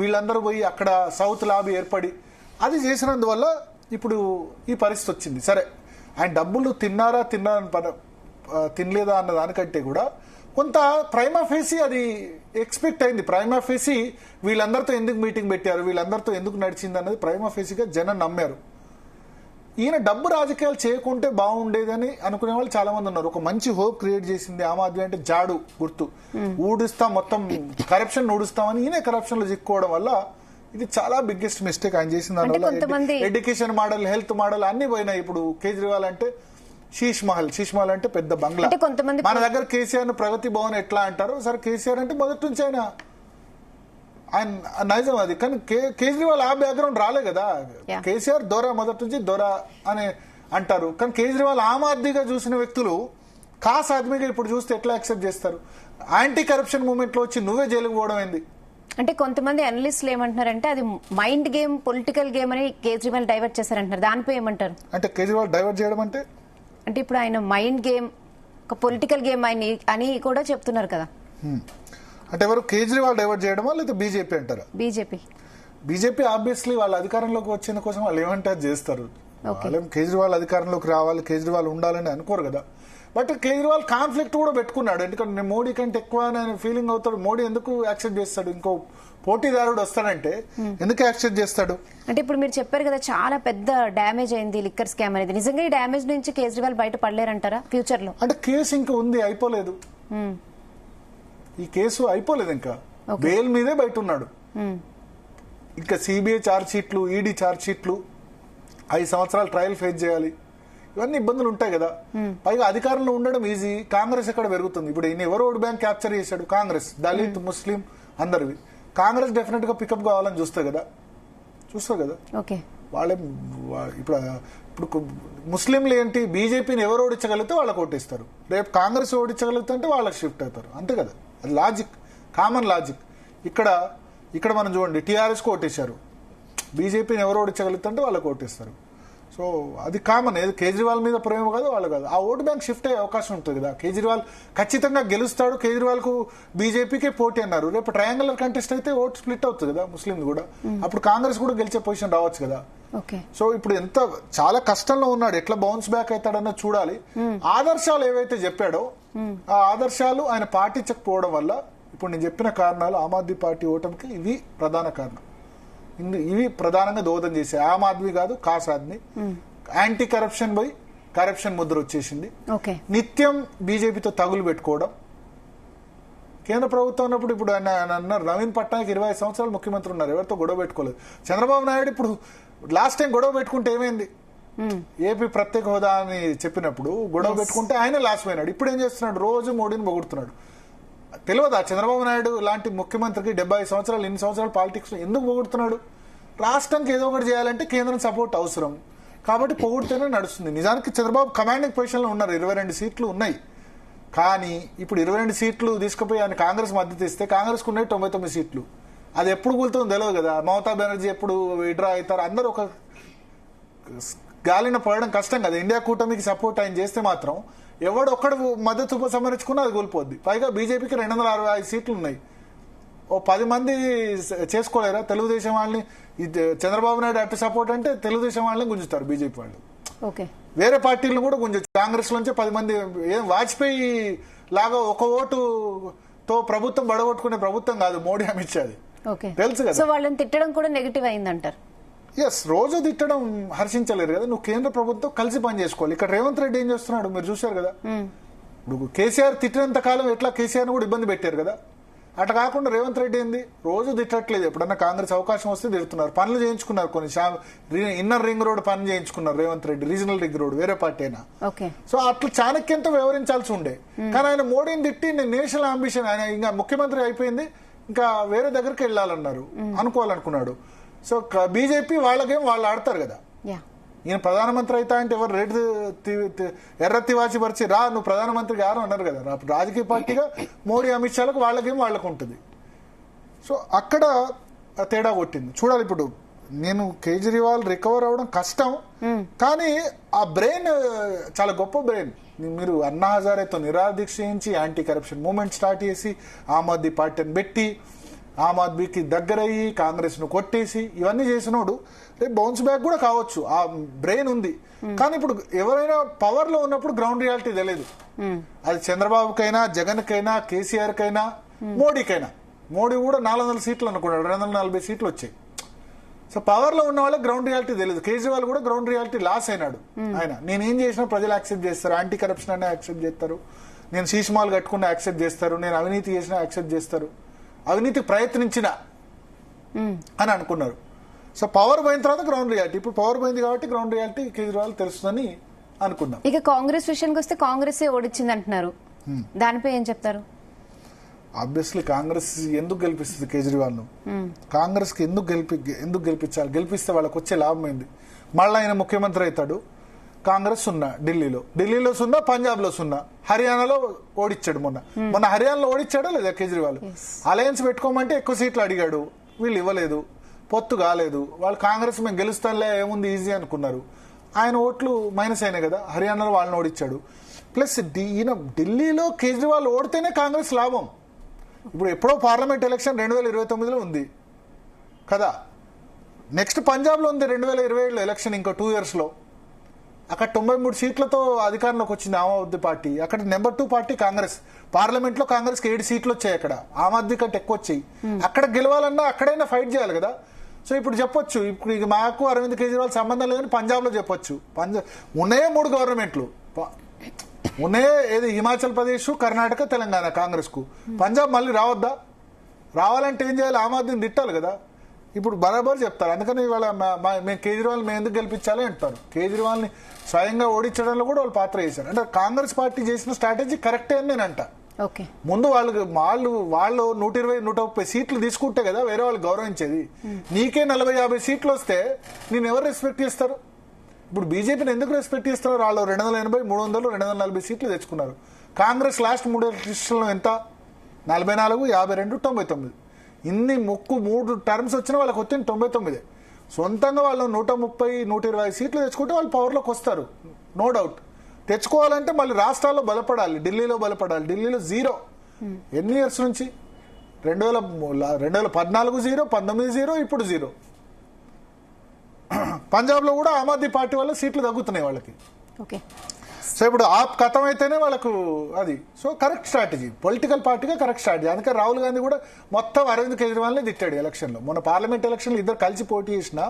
వీళ్ళందరూ పోయి అక్కడ సౌత్ లాబీ ఏర్పడి అది చేసినందువల్ల ఇప్పుడు ఈ పరిస్థితి వచ్చింది. సరే, ఆయన డబ్బులు తినలేదా అన్న దానికంటే కూడా కొంత ప్రైమా ఫేసి అది ఎక్స్పెక్ట్ అయింది. ప్రైమా ఫేసి వీళ్ళందరితో ఎందుకు మీటింగ్ పెట్టారు, వీళ్ళందరితో ఎందుకు నడిచింది అన్నది ప్రైమా ఫేసిగా జనం నమ్మారు. ఈయన డబ్బు రాజకీయాలు చేయకుంటే బాగుండేదని అనుకునే వాళ్ళు చాలా మంది ఉన్నారు. ఒక మంచి హోప్ క్రియేట్ చేసింది ఆమ్ ఆద్మీ అంటే జాడు గుర్తు, ఊడిస్తాం మొత్తం కరప్షన్ ఊడుస్తామని ఈయన కరప్షన్ లో చిక్కుకోవడం వల్ల ఇది చాలా బిగ్గెస్ట్ మిస్టేక్ ఆయన చేసిన దానివల్ల. ఎడ్యుకేషన్ మోడల్, హెల్త్ మోడల్ అన్ని పోయినాయి. ఇప్పుడు కేజ్రీవాల్ అంటే శీష్ మహల్ అంటే పెద్ద బంగ్లా. మన దగ్గర కేసీఆర్ ను ప్రగతి భవన్ ఎట్లా అంటారు. సరే, కేసీఆర్ అంటే మొదటి నుంచి ఆయన నైజం అది. కానీ కేజ్రీవాల్ ఆ బ్యాక్గ్రౌండ్ రాలే కదా. కేసీఆర్ దొర, మొదటి నుంచి దొర అని అంటారు. కానీ కేజ్రీవాల్ ఆమ్ ఆద్మీగా చూసిన వ్యక్తులు ఖాస్ ఆద్మీగా ఇప్పుడు చూస్తే ఎట్లా యాక్సెప్ట్ చేస్తారు? యాంటీ కరప్షన్ మూవ్మెంట్ లో వచ్చి నువ్వే జైలుకు పోవడం ఏంది? అంటే కొంతమంది అనలిస్టులు ఏమంటున్నారంటే అది మైండ్ గేమ్, పొలిటికల్ గేమ్ అని కేజ్రీవాల్ డైవర్ట్ చేశారంటున్నారు. దానిపై ఏమంటారు? అంటే కేజ్రీవాల్ డైవర్ట్ చేయడం అంటే ఇప్పుడు ఆయన మైండ్ గేమ్, ఒక పొలిటికల్ గేమ్ అని కూడా చెప్తున్నారు కదా. అంటే ఎవరు కేజ్రీవాల్ డైవర్ట్ చేయడమా లేదా బీజేపీ అంటారా? బీజేపీ ఆబ్వియస్లీ వాళ్ళ అధికారంలోకి వచ్చిన కోసం వాళ్ళు ఏమంటే అది చేస్తారు. వాళ్ళేం కేజ్రీవాల్ అధికారంలోకి రావాలి, కేజ్రీవాల్ ఉండాలని అనుకోరు కదా. బట్ కేజ్రీవాల్ కాన్ఫ్లిక్ట్ కూడా పెట్టుకున్నాడు. ఎందుకంటే నేను మోడీ కంటే ఎక్కువ ఫీలింగ్ అవుతాడు. మోడీ ఎందుకు యాక్సెప్ట్ చేస్తాడు? ఇంకో పోటీదారుడు వస్తాడంటే ఎందుకు యాక్సెప్ట్ చేస్తాడు? అంటే ఇప్పుడు మీరు చెప్పారు కదా చాలా పెద్ద డ్యామేజ్ అయింది లిక్కర్ స్కామ్ అనేది. నిజంగా ఈ డ్యామేజ్ నుంచి కేజ్రీవాల్ బయట పడలేరంటారా ఫ్యూచర్ లో? అంటే కేసు ఇంకా ఉంది, అయిపోలేదు. ఈ కేసు అయిపోలేదు, ఇంకా బెయిల్ మీదే బయట ఉన్నాడు. ఇంకా సిబిఐ ఛార్జ్ షీట్లు, ఈడీ ఛార్జ్ షీట్లు, 5 సంవత్సరాలు ట్రయల్ ఫేస్ చేయాలి. ఇవన్నీ ఇబ్బందులు ఉంటాయి కదా. పైగా అధికారంలో ఉండడం ఈజీ. కాంగ్రెస్ ఎక్కడ పెరుగుతుంది? ఇప్పుడు ఈయన ఎవరు ఓటు బ్యాంక్ క్యాప్చర్ చేశాడు? కాంగ్రెస్, దళిత్, ముస్లిం అందరివి. కాంగ్రెస్ డెఫినెట్ గా పికప్ కావాలని చూస్తారు కదా. వాళ్ళే ఇప్పుడు ముస్లింలు ఏంటి, బీజేపీని ఎవరు ఓడించగలిగితే వాళ్ళకి ఓటిస్తారు. రేపు కాంగ్రెస్ ఓడించగలిగితే అంటే వాళ్ళకి షిఫ్ట్ అవుతారు. అంతే కదా, అది లాజిక్, కామన్ లాజిక్. ఇక్కడ మనం చూడండి, టీఆర్ఎస్ కు ఓటేశారు. బీజేపీని ఎవరు ఓడించగలుగుతా అంటే వాళ్ళకి ఓటేస్తారు. సో అది కామన్. ఏది కేజ్రీవాల్ మీద ప్రేమ కాదు, వాళ్ళు కాదు. ఆ ఓటు బ్యాంక్ షిఫ్ట్ అయ్యే అవకాశం ఉంటుంది కదా. కేజ్రీవాల్ ఖచ్చితంగా గెలుస్తాడు. కేజ్రీవాల్ కు బీజేపీకే పోటీ అన్నారు. రేపు ట్రయాంగులర్ కంటెస్ట్ అయితే ఓటు స్ప్లిట్ అవుతుంది కదా ముస్లిం కూడా. అప్పుడు కాంగ్రెస్ కూడా గెలిచే పొజిషన్ రావచ్చు కదా. సో ఇప్పుడు ఎంత చాలా కష్టంలో ఉన్నాడు. ఎట్లా బౌన్స్ బ్యాక్ అవుతాడన్న చూడాలి. ఆదర్శాలు ఏవైతే చెప్పాడో ఆ ఆదర్శాలు ఆయన పాటించకపోవడం వల్ల ఇప్పుడు నేను చెప్పిన కారణాలు ఆమ్ ఆద్మీ పార్టీ ఓటమికి ఇవి ప్రధాన కారణం. ఇవి ప్రధానంగా దోహదం చేసే ఆమ్ ఆద్మీ కాదు, కాస్ ఆద్మీ. యాంటీ కరప్షన్ పోయి కరప్షన్ ముద్ర వచ్చేసింది. నిత్యం బీజేపీతో తగులు పెట్టుకోవడం. కేంద్ర ప్రభుత్వం ఉన్నప్పుడు ఇప్పుడు ఆయన అన్నారు, నవీన్ పట్నాయక్ 25 సంవత్సరాలు ముఖ్యమంత్రి ఉన్నారు, ఎవరితో గొడవ పెట్టుకోలేదు. చంద్రబాబు నాయుడు ఇప్పుడు లాస్ట్ టైం గొడవ పెట్టుకుంటే ఏమైంది? ఏపీ ప్రత్యేక హోదా అని చెప్పినప్పుడు గొడవ పెట్టుకుంటే ఆయన లాస్ పోయినాడు. ఇప్పుడు ఏం చేస్తున్నాడు? రోజు మోడీని పొగుడుతున్నాడు. తెలియదా చంద్రబాబు నాయుడు లాంటి ముఖ్యమంత్రికి 75 సంవత్సరాలు, ఇన్ని సంవత్సరాలు పాలిటిక్స్ ఎందుకు పొగుడుతున్నాడు? రాష్ట్రానికి ఏదో ఒకటి చేయాలంటే కేంద్రం సపోర్ట్ అవసరం కాబట్టి పొగుడితేనే నడుస్తుంది. నిజానికి చంద్రబాబు కమాండింగ్ పొజిషన్ లో ఉన్నారు. 22 సీట్లు ఉన్నాయి. కానీ ఇప్పుడు 22 సీట్లు తీసుకుపోయి ఆయన కాంగ్రెస్ మద్దతు ఇస్తే కాంగ్రెస్ కు ఉన్నాయి 99 సీట్లు. అది ఎప్పుడు కూలుతుందో తెలియదు కదా. మమతా బెనర్జీ ఎప్పుడు విడ్రా అవుతారు? అందరూ ఒక గాలిన పడడం కష్టం కదా. ఇండియా కూటమికి సపోర్ట్ ఆయన చేస్తే మాత్రం ఎవడొక్కడు మద్దతు ఉపసంహరించుకున్నా అది కోల్పోద్ది. పైగా బీజేపీకి 265 సీట్లు ఉన్నాయి. ఓ 10 మంది చేసుకోలేరా? తెలుగుదేశం వాళ్ళని, చంద్రబాబు నాయుడు అటు సపోర్ట్ అంటే తెలుగుదేశం వాళ్ళని గుంజుతారు బీజేపీ వాళ్ళు. వేరే పార్టీలను కూడా గుంజొచ్చు. కాంగ్రెస్ లోంచే 10 మంది. ఏం వాజ్పేయి లాగా ఒక ఓటుతో ప్రభుత్వం బడగొట్టుకునే ప్రభుత్వం కాదు మోడీ, అమిత్ షా. తెలుసు కదా. వాళ్ళని తిట్టడం కూడా నెగిటివ్ అయిందంటారు. ఎస్, రోజు తిట్టడం హర్షించలేరు కదా. నువ్వు కేంద్ర ప్రభుత్వం కలిసి పని చేసుకోవాలి. ఇక్కడ రేవంత్ రెడ్డి ఏం చేస్తున్నాడు మీరు చూశారు కదా. ఇప్పుడు కేసీఆర్ తిట్టినంత కాలం ఎట్లా కేసీఆర్ కూడా ఇబ్బంది పెట్టారు కదా. అట్లా కాకుండా రేవంత్ రెడ్డి ఏంది, రోజు తిట్టట్లేదు. ఎప్పుడన్నా కాంగ్రెస్ అవకాశం వస్తే తిడుతున్నారు. పనులు చేయించుకున్నారు, కొన్ని ఇన్నర్ రింగ్ రోడ్ పని చేయించుకున్నారు Revanth Reddy, regional ring road, వేరే పార్టీ అయినా. సో అట్లా చాణక్యంతో వ్యవహరించాల్సి ఉండే. కానీ ఆయన మోడీని తిట్టి నేను నేషనల్ అంబిషన్, ఆయన ఇంకా ముఖ్యమంత్రి అయిపోయింది, ఇంకా వేరే దగ్గరికి వెళ్ళాలన్నారు, అనుకోవాలనుకున్నాడు. సో బీజేపీ వాళ్ళకేం వాళ్ళు ఆడతారు కదా. ఈయన ప్రధానమంత్రి అయితే అంటే ఎవరు రెడ్ ఎర్ర తివాచి పరిచి రా నువ్వు ప్రధానమంత్రి గారు అన్నారు కదా. రాజకీయ పార్టీగా మోడీ, అమిత్ షాలకు వాళ్ళకేం వాళ్ళకు ఉంటుంది. సో అక్కడ తేడా కొట్టింది. చూడాలి ఇప్పుడు. నేను కేజ్రీవాల్ రికవర్ అవ్వడం కష్టం, కానీ ఆ బ్రెయిన్ చాలా గొప్ప బ్రెయిన్. మీరు అన్నా హజారేతో నిరాదీక్ష చేయించి యాంటీ కరప్షన్ మూవ్మెంట్ స్టార్ట్ చేసి ఆమ్ ఆద్మీ పార్టీని పెట్టి ఆమ్ ఆద్మీకి దగ్గరయ్యి కాంగ్రెస్ ను కొట్టేసి ఇవన్నీ చేసినోడు రేపు బౌన్స్ బ్యాక్ కూడా కావచ్చు. ఆ బ్రెయిన్ ఉంది. కానీ ఇప్పుడు ఎవరైనా పవర్ లో ఉన్నప్పుడు గ్రౌండ్ రియాలిటీ తెలియదు. అది చంద్రబాబుకైనా, జగన్ కైనా, కేసీఆర్ కైనా, మోడీకైనా. మోడీ కూడా 400 సీట్లు అనుకున్నాడు, 240 సీట్లు వచ్చాయి. సో పవర్ లో ఉన్న వాళ్ళకి గ్రౌండ్ రియాలిటీ తెలియదు. కేజ్రీవాల్ కూడా గ్రౌండ్ రియాలిటీ లాస్ అయినాడు. ఆయన నేనేం చేసినా ప్రజలు యాక్సెప్ట్ చేస్తారు, యాంటీ కరప్షన్ అనే యాక్సెప్ట్ చేస్తారు, నేను శీష్మాలు కట్టుకున్నా యాక్సెప్ట్ చేస్తారు, నేను అవినీతి చేసినా యాక్సెప్ట్ చేస్తారు, అవినీతి ప్రయత్నించిన అని అనుకున్నారు. సో పవర్ పోయిన తర్వాత గ్రౌండ్ రియాలిటీ, ఇప్పుడు పవర్ పోయింది కాబట్టి గ్రౌండ్ రియాలిటీ కేజ్రీవాల్ తెలుస్తుందని అనుకున్నాం. ఇక కాంగ్రెస్ విషయానికి వస్తే కాంగ్రెస్ ఓడించింది అంటున్నారు, దానిపై ఏం చెప్తారు? ఆబ్వియస్లీ కాంగ్రెస్ ఎందుకు గెలిపిస్తుంది కేజ్రీవాల్ ను? కాంగ్రెస్ కి ఎందుకు గెలిపించాలి? గెలిపిస్తే వాళ్ళకి వచ్చే లాభం ఏంది? మళ్ళీ ఆయన ముఖ్యమంత్రి అవుతాడు, కాంగ్రెస్ 0 ఢిల్లీలో 0, పంజాబ్లో 0, హర్యానాలో ఓడిచ్చాడు. మొన్న హర్యానాలో ఓడిచ్చాడా లేదా కేజ్రీవాల్? అలయన్స్ పెట్టుకోమంటే ఎక్కువ సీట్లు అడిగాడు, వీళ్ళు ఇవ్వలేదు, పొత్తు కాలేదు. వాళ్ళు కాంగ్రెస్ మేము గెలుస్తానులే ఏముంది ఈజీ అనుకున్నారు. ఆయన ఓట్లు మైనస్ అయినాయి కదా, హర్యానాలో వాళ్ళని ఓడిచ్చాడు. ప్లస్ ఈయన ఢిల్లీలో కేజ్రీవాల్ ఓడితేనే కాంగ్రెస్ లాభం. ఇప్పుడు ఎప్పుడో పార్లమెంట్ ఎలక్షన్ 2029లో ఉంది కదా, నెక్స్ట్ పంజాబ్లో ఉంది 2027లో ఎలక్షన్, ఇంకో 2 yearsలో. అక్కడ 93 సీట్లతో అధికారంలోకి వచ్చింది ఆమ్ ఆద్మీ పార్టీ. అక్కడ నెంబర్ 2 పార్టీ కాంగ్రెస్. పార్లమెంట్ లో కాంగ్రెస్ కి 7 సీట్లు వచ్చాయి, అక్కడ ఆమ్ ఆద్మీ కంటే ఎక్కువ వచ్చాయి. అక్కడ గెలవాలన్నా అక్కడైనా ఫైట్ చేయాలి కదా. సో ఇప్పుడు చెప్పొచ్చు, ఇప్పుడు ఇక మాకు అరవింద్ కేజ్రీవాల్ సంబంధం లేదని పంజాబ్ లో చెప్పొచ్చు. ఉన్నాయే 3 గవర్నమెంట్లు, ఉన్నాయే ఏది హిమాచల్ ప్రదేశ్, కర్ణాటక, తెలంగాణ కాంగ్రెస్ కు. పంజాబ్ మళ్ళీ రావద్దా? రావాలంటే ఏం చేయాలి? ఆమ్ ఆద్మీని తిట్టాలి కదా. ఇప్పుడు బరాబర్ చెప్తారు. అందుకని ఇవాళ మేము కేజ్రీవాల్ మేము ఎందుకు గెలిపించాలి అంటారు. కేజ్రీవాల్ని స్వయంగా ఓడించడంలో కూడా వాళ్ళు పాత్ర చేశారు. అంటే కాంగ్రెస్ పార్టీ చేసిన స్ట్రాటజీ కరెక్టే అని నేను అంట. ముందు వాళ్ళు 120-130 సీట్లు తీసుకుంటే కదా వేరే వాళ్ళు గౌరవించేది. నీకే 40-50 సీట్లు వస్తే నేను ఎవరు రెస్పెక్ట్ చేస్తారు? ఇప్పుడు బీజేపీని ఎందుకు రెస్పెక్ట్ చేస్తున్నారు? వాళ్ళు 280, 300, 240 సీట్లు తెచ్చుకున్నారు. కాంగ్రెస్ లాస్ట్ 3 ఎలక్షన్లో ఎంత? 44, 52, 99. ఇన్ని 3 టర్మ్స్ వచ్చినా వాళ్ళకి వచ్చింది 99. సొంతంగా వాళ్ళు 130, 120 సీట్లు తెచ్చుకుంటే వాళ్ళు పవర్లోకి వస్తారు, నో డౌట్. తెచ్చుకోవాలంటే మళ్ళీ రాష్ట్రాల్లో బలపడాలి, ఢిల్లీలో బలపడాలి. ఢిల్లీలో 0 ఎన్ని ఇయర్స్ నుంచి? 2014 0, 19 0, ఇప్పుడు 0. పంజాబ్లో కూడా ఆమ్ ఆద్మీ పార్టీ వల్ల సీట్లు తగ్గుతున్నాయి వాళ్ళకి. సో ఇప్పుడు ఆప్ కథం అయితేనే వాళ్ళకు అది. సో కరెక్ట్ స్ట్రాటజీ, పొలిటికల్ పార్టీగా కరెక్ట్ స్ట్రాటజీ. అందుకే రాహుల్ గాంధీ కూడా మొత్తం అరవింద్ కేజ్రీవాల్ ని తిట్టాడు ఎలక్షన్ లో. మొన్న పార్లమెంట్ ఎలక్షన్ లో ఇద్దరు కలిసి పోటీ చేసిన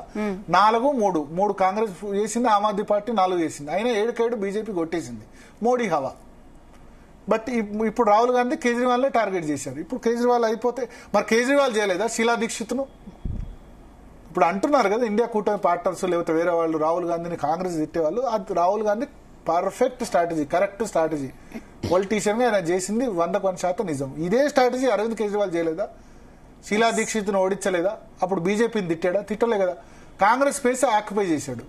4-3 కాంగ్రెస్ చేసింది, ఆమ్ ఆద్మీ పార్టీ 4 చేసింది. అయినా 7 బీజేపీ కొట్టేసింది, మోడీ హవా. బట్ ఇప్పుడు రాహుల్ గాంధీ కేజ్రీవాల్ టార్గెట్ చేశారు. ఇప్పుడు కేజ్రీవాల్ అయిపోతే మరి కేజ్రీవాల్ చేయలేదా షీలా దీక్షిత్ను? ఇప్పుడు అంటున్నారు కదా ఇండియా కూటమి పార్ట్నర్స్ లేకపోతే వేరే వాళ్ళు రాహుల్ గాంధీని కాంగ్రెస్ తిట్టేవాళ్ళు. అది Rahul Gandhi perfect strategy, correct strategy. Politician గా ఆయన చేసింది 100% నిజం. ఇదే స్ట్రాటజీ అరవింద్ కేజ్రీవాల్ చేయలేదా? షీలా దీక్షిత్ను ఓడించలేదా? అప్పుడు బీజేపీని తిట్టలే కదా. కాంగ్రెస్ స్పేస్ ఆక్యుపై చేశాడు.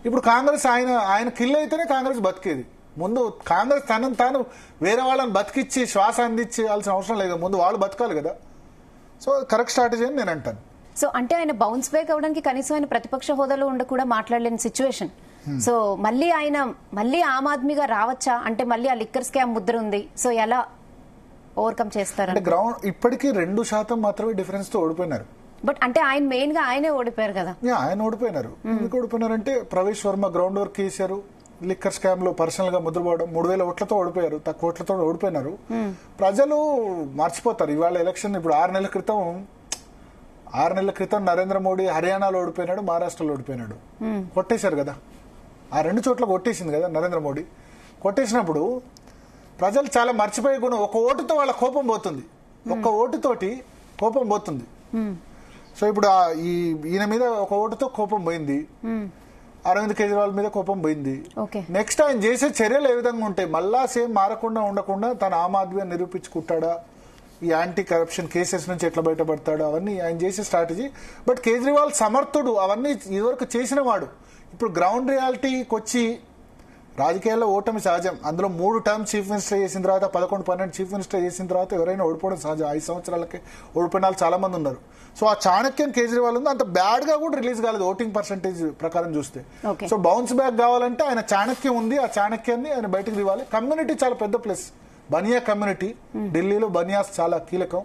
ఇప్పుడు కాంగ్రెస్ ఆయన కిల్ అయితేనే కాంగ్రెస్ బతికేది. ముందు కాంగ్రెస్ తనను తాను వేరే వాళ్ళని బతికిచ్చి శ్వాస అందించాల్సిన అవసరం లేదు, ముందు వాళ్ళు బతకాలి కదా. సో కరెక్ట్ స్ట్రాటజీ అని నేను అంటాను. సో అంటే ఆయన బౌన్స్ బ్యాక్ అవడానికి కనీసం ఆయన ప్రతిపక్ష హోదాలో ఉండ కూడా మాట్లాడలేని సిచ్యువేషన్. సో మళ్ళీ ఆమ్ ఆద్మీగా రావచ్చా? అంటే మళ్ళీ ఆ లిక్కర్ స్కామ్ ముద్ర ఉంది. సో ఎలా ఓవర్కమ్ చేస్తారు? అంటే గ్రౌండ్ ఇప్పటికీ 2% మాత్రమే డిఫరెన్స్ తో ఓడిపోయినారు. బట్ అంటే ఆయన మెయిన్ గా ఆయనే ఓడిపోయారు కదా. ఆయన ఓడిపోయినారు. ఎందుకు ఓడిపోయినారంటే ప్రవేశ్ వర్మ గ్రౌండ్ వర్క్ చేశారు, లిక్కర్ స్కామ్ లో పర్సనల్ గా ముద్రపోవడం, 3000 ఓట్లతో ఓడిపోయారు, తక్కువ ఓట్లతో ఓడిపోయినారు. ప్రజలు మర్చిపోతారు. ఇవాళ ఎలక్షన్ ఇప్పుడు 6 నెలల క్రితం నరేంద్ర మోడీ హర్యానాలో ఓడిపోయినాడు, మహారాష్ట్రలో ఓడిపోయినాడు. కొట్టేశారు కదా, ఆ 2 చోట్ల కొట్టేసింది కదా నరేంద్ర మోడీ. కొట్టేసినప్పుడు ప్రజలు చాలా మర్చిపోయే గుణం. ఒక ఓటుతో వాళ్ళ కోపం పోతుంది, ఒక్క ఓటుతోటి కోపం పోతుంది. సో ఇప్పుడు ఈయన మీద ఒక ఓటుతో కోపం పోయింది, అరవింద్ కేజ్రీవాల్ మీద కోపం పోయింది. నెక్స్ట్ ఆయన చేసే చర్యలు ఏ విధంగా ఉంటాయి? మళ్ళా సేమ్ మారకుండా ఉండకుండా తన ఆమ్ ఆద్మీ నిరూపించుకుంటాడా? ఈ యాంటీ కరప్షన్ కేసెస్ నుంచి ఎట్లా బయటపడతాడు? అవన్నీ ఆయన చేసే స్ట్రాటజీ. బట్ కేజ్రీవాల్ సమర్థుడు, అవన్నీ ఇదివరకు చేసిన వాడు. ఇప్పుడు గ్రౌండ్ రియాలిటీకి వచ్చి రాజకీయాల్లో ఓటమి సహజం. అందులో 3 టర్మ్స్ చీఫ్ మినిస్టర్ చేసిన తర్వాత 11-12 చీఫ్ మినిస్టర్ చేసిన తర్వాత ఎవరైనా ఓడిపోవడం సహజం. 5 సంవత్సరాలకి ఓడిపోయిన వాళ్ళు చాలా మంది ఉన్నారు. సో ఆ చాణక్యన్ కేజ్రీవాల్ ఉంది, అంత బ్యాడ్ గా కూడా రిలీజ్ కాలేదు ఓటింగ్ పర్సెంటేజ్ ప్రకారం చూస్తే. సో బౌన్స్ బ్యాక్ కావాలంటే ఆయన చాణక్యం ఉంది, ఆ చాణక్యాన్ని ఆయన బయటకు దివాలి. కమ్యూనిటీ చాలా పెద్ద ప్లస్, బనియా కమ్యూనిటీ ఢిల్లీలో బనియాస్ చాలా కీలకం.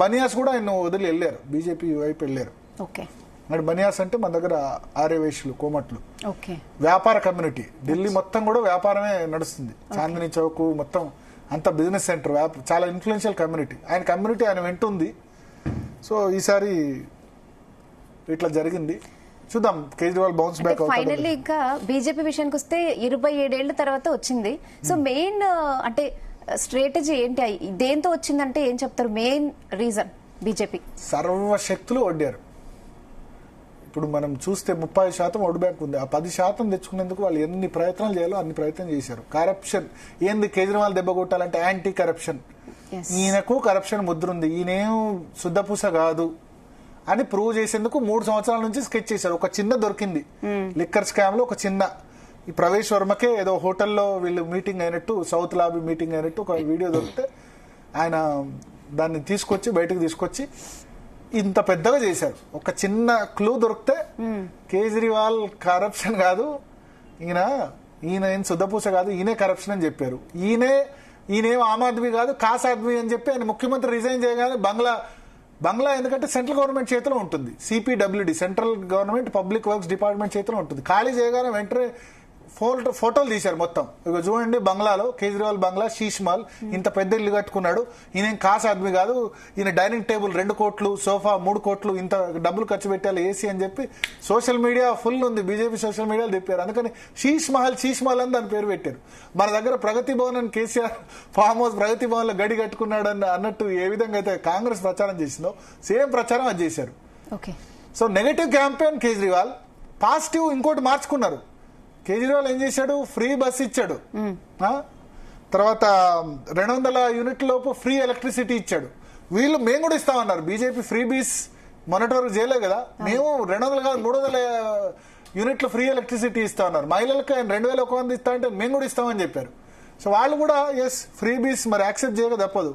బనియాస్ కూడా ఆయన వదిలి వెళ్ళారు, బీజేపీ వైపు వెళ్ళారు. మరి బనియాస్ అంటే మన దగ్గర ఆర్యవేశ్యులు, కోమట్లు, వ్యాపార కమ్యూనిటీ. ఢిల్లీ మొత్తం కూడా వ్యాపారమే నడుస్తుంది. చాందినీ చౌక్ మొత్తం అంత బిజినెస్ సెంటర్, చాలా ఇన్ఫ్లుయెన్షియల్ కమ్యూనిటీ. ఆయన కమ్యూనిటీ ఆయన వెంటుంది. సో ఈసారి ఇట్లా జరిగింది, చూద్దాం కేజ్రీవాల్ బౌన్స్ బ్యాక్. ఫైనల్లీ ఇంకా బీజేపీ విషయానికి వస్తే 27 ఏళ్ల తర్వాత వచ్చింది. సో మెయిన్ అంటే స్ట్రాటజీ ఏంటి, దేంతో వచ్చిందంటే ఏం చెప్తారు? మెయిన్ రీజన్ బీజేపీ సర్వశక్తులు ఒడ్డారు. ఇప్పుడు మనం చూస్తే 30% ఓటు బ్యాంక్ ఉంది. ఆ 10% తెచ్చుకునేందుకు వాళ్ళు ఎన్ని ప్రయత్నాలు చేయాలో అన్ని ప్రయత్నం చేశారు. కరప్షన్ ఏంది? కేజ్రీవాల్ దెబ్బ కొట్టాలంటే యాంటీ కరప్షన్. ఈయనకు కరప్షన్ ముద్ర ఉంది, ఈయనేం శుద్ధపూస కాదు అని ప్రూవ్ చేసేందుకు 3 సంవత్సరాల నుంచి స్కెచ్ చేశారు. ఒక చిన్న దొరికింది లిక్కర్ స్కామ్ లో, ఒక చిన్న ఈ ప్రవేశ్ వర్మకే ఏదో హోటల్లో వీళ్ళు మీటింగ్ అయినట్టు, సౌత్ లాబీ మీటింగ్ అయినట్టు ఒక వీడియో దొరికితే ఆయన దాన్ని బయటకు తీసుకొచ్చి ఇంత పెద్దగా చేశారు. ఒక చిన్న క్లూ దొరికితే కేజ్రీవాల్ కరప్షన్ కాదు, ఈయన ఏం శుద్ధపూస కాదు, ఈయనే కరప్షన్ అని చెప్పారు. ఈయనేం ఆమ్ ఆద్మీ కాదు, కాస్ ఆద్మీ అని చెప్పి ఆయన ముఖ్యమంత్రి రిజైన్ చేయగానే బంగ్లా ఎందుకంటే సెంట్రల్ గవర్నమెంట్ చేతిలో ఉంటుంది, CPWD central government public works department చేతిలో ఉంటుంది. ఖాళీ చేయగానే వెంటనే ఫోటోలు తీశారు మొత్తం. ఇక చూడండి, బంగ్లాలో కేజ్రీవాల్ బంగ్లా శీష్ మహల్, ఇంత పెద్ద ఇల్లు కట్టుకున్నాడు, ఈయన కాస్ ఆద్మీ కాదు, ఈయన డైనింగ్ టేబుల్ 2 కోట్లు, సోఫా 3 కోట్లు, ఇంత డబ్బులు ఖర్చు పెట్టాలి ఏసీ అని చెప్పి సోషల్ మీడియా ఫుల్ ఉంది, బీజేపీ సోషల్ మీడియాలో చెప్పారు. అందుకని శీష్ మహల్ అని దాని పేరు పెట్టారు. మన దగ్గర ప్రగతి భవన్ అని కేసీఆర్ ఫామ్ హౌస్ ప్రగతి భవన్ లో గడి కట్టుకున్నాడు అన్నట్టు ఏ విధంగా అయితే కాంగ్రెస్ ప్రచారం చేసిందో సేమ్ ప్రచారం అది చేశారు. So negative campaign Kejriwal, positive ఇంకోటి మార్చుకున్నారు. కేజ్రీవాల్ ఏం చేశాడు, ఫ్రీ బస్ ఇచ్చాడు, తర్వాత 200 యూనిట్ల లోపు ఫ్రీ ఎలక్ట్రిసిటీ ఇచ్చాడు. వీళ్ళు మేము కూడా ఇస్తామన్నారు, బీజేపీ ఫ్రీ బీస్ మొన్నటి వరకు చేయలేదు కదా, మేము 200 కాదు 300 యూనిట్లు ఫ్రీ ఎలక్ట్రిసిటీ ఇస్తామన్నారు. మహిళలకు ఆయన 2100 ఇస్తా అంటే మేము కూడా ఇస్తామని చెప్పారు. సో వాళ్ళు కూడా ఎస్ ఫ్రీ బీస్ మరి యాక్సెప్ట్ చేయక తప్పదు,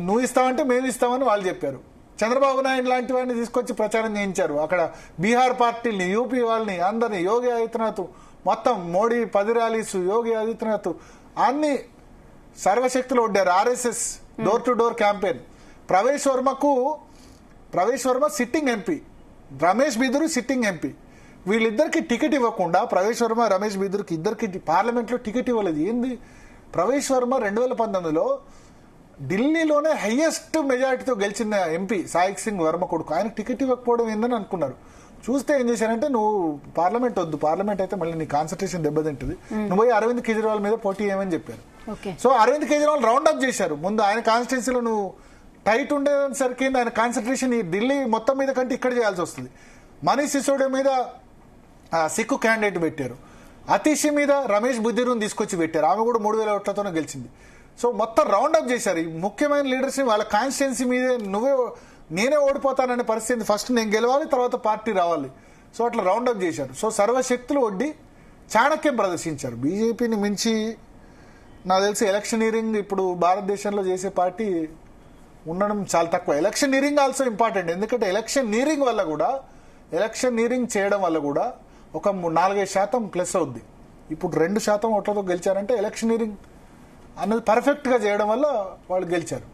నువ్వు ఇస్తామంటే మేము ఇస్తామని వాళ్ళు చెప్పారు. చంద్రబాబు నాయుడు లాంటి వాడిని తీసుకొచ్చి ప్రచారం చేయించారు. అక్కడ బీహార్ పార్టీని, యూపీ వాళ్ళని అందరినీ, యోగి ఆదిత్యనాథ్ మొత్తం మోడీ 10 ర్యాలీస్, యోగి ఆదిత్యనాథ్ అన్ని సర్వశక్తులు ఒడ్డారు. RSS door to door campaign. Pravesh Verma sitting MP, Ramesh Bidhuri sitting MP. వీళ్ళిద్దరికి టికెట్ ఇవ్వకుండా ప్రవేశ్ వర్మ, రమేష్ బిదురుకి ఇద్దరికి పార్లమెంట్లో టికెట్ ఇవ్వలేదు. ఏంది, ప్రవేశ్ వర్మ 2019లో ఢిల్లీలోనే హైయెస్ట్ మెజారిటీతో గెలిచిన ఎంపీ సాయిక్ సింగ్ వర్మ కొడుకు, ఆయనకు టికెట్ ఇవ్వకపోవడం ఏందని అనుకున్నారు. చూస్తే ఏం చేశారంటే, నువ్వు పార్లమెంట్ వద్దు, పార్లమెంట్ అయితే మళ్ళీ నీ కాన్సన్ట్రేషన్ దెబ్బతింటుంది, నువ్వు పోయి అరవింద్ కేజ్రీవాల్ మీద పోటీ చేయమని చెప్పారు. So Arvind Kejriwal round up చేశారు. ముందు ఆయన కాన్స్టిట్యున్సీలో నువ్వు టైట్ ఉండేసరికి ఆయన కాన్సన్ట్రేషన్ ఈ ఢిల్లీ మొత్తం మీద కంటే ఇక్కడ చేయాల్సి వస్తుంది. మనీష్ సిసోడియా మీద సిక్కు క్యాండిడేట్ పెట్టారు, అతీషి మీద రమేష్ బుద్ధిరుని తీసుకొచ్చి పెట్టారు, ఆమె కూడా 3000 ఓట్లతోనే గెలిచింది. సో మొత్తం రౌండ్ అప్ చేశారు. ఈ ముఖ్యమైన లీడర్స్ ని వాళ్ళ కాన్స్టిట్యున్సీ మీదే నేనే ఓడిపోతాననే పరిస్థితి, ఫస్ట్ నేను గెలవాలి తర్వాత పార్టీ రావాలి. సో అట్లా రౌండ్ అప్ చేశారు. సో సర్వశక్తులు ఒడ్డి చాణక్యం ప్రదర్శించారు. బీజేపీని మించి నాకు తెలిసి ఎలక్షనీరింగ్ ఇప్పుడు భారతదేశంలో చేసే పార్టీ ఉండడం చాలా తక్కువ. ఎలక్షనీరింగ్ ఆల్సో ఇంపార్టెంట్, ఎందుకంటే ఎలక్షనీరింగ్ చేయడం వల్ల కూడా ఒక 4-5% ప్లస్ అవుద్ది. ఇప్పుడు 2% ఓట్లతో గెలిచారంటే ఎలక్షనీరింగ్ అన్నది పర్ఫెక్ట్ గా చేయడం వల్ల వాళ్ళు గెలిచారు.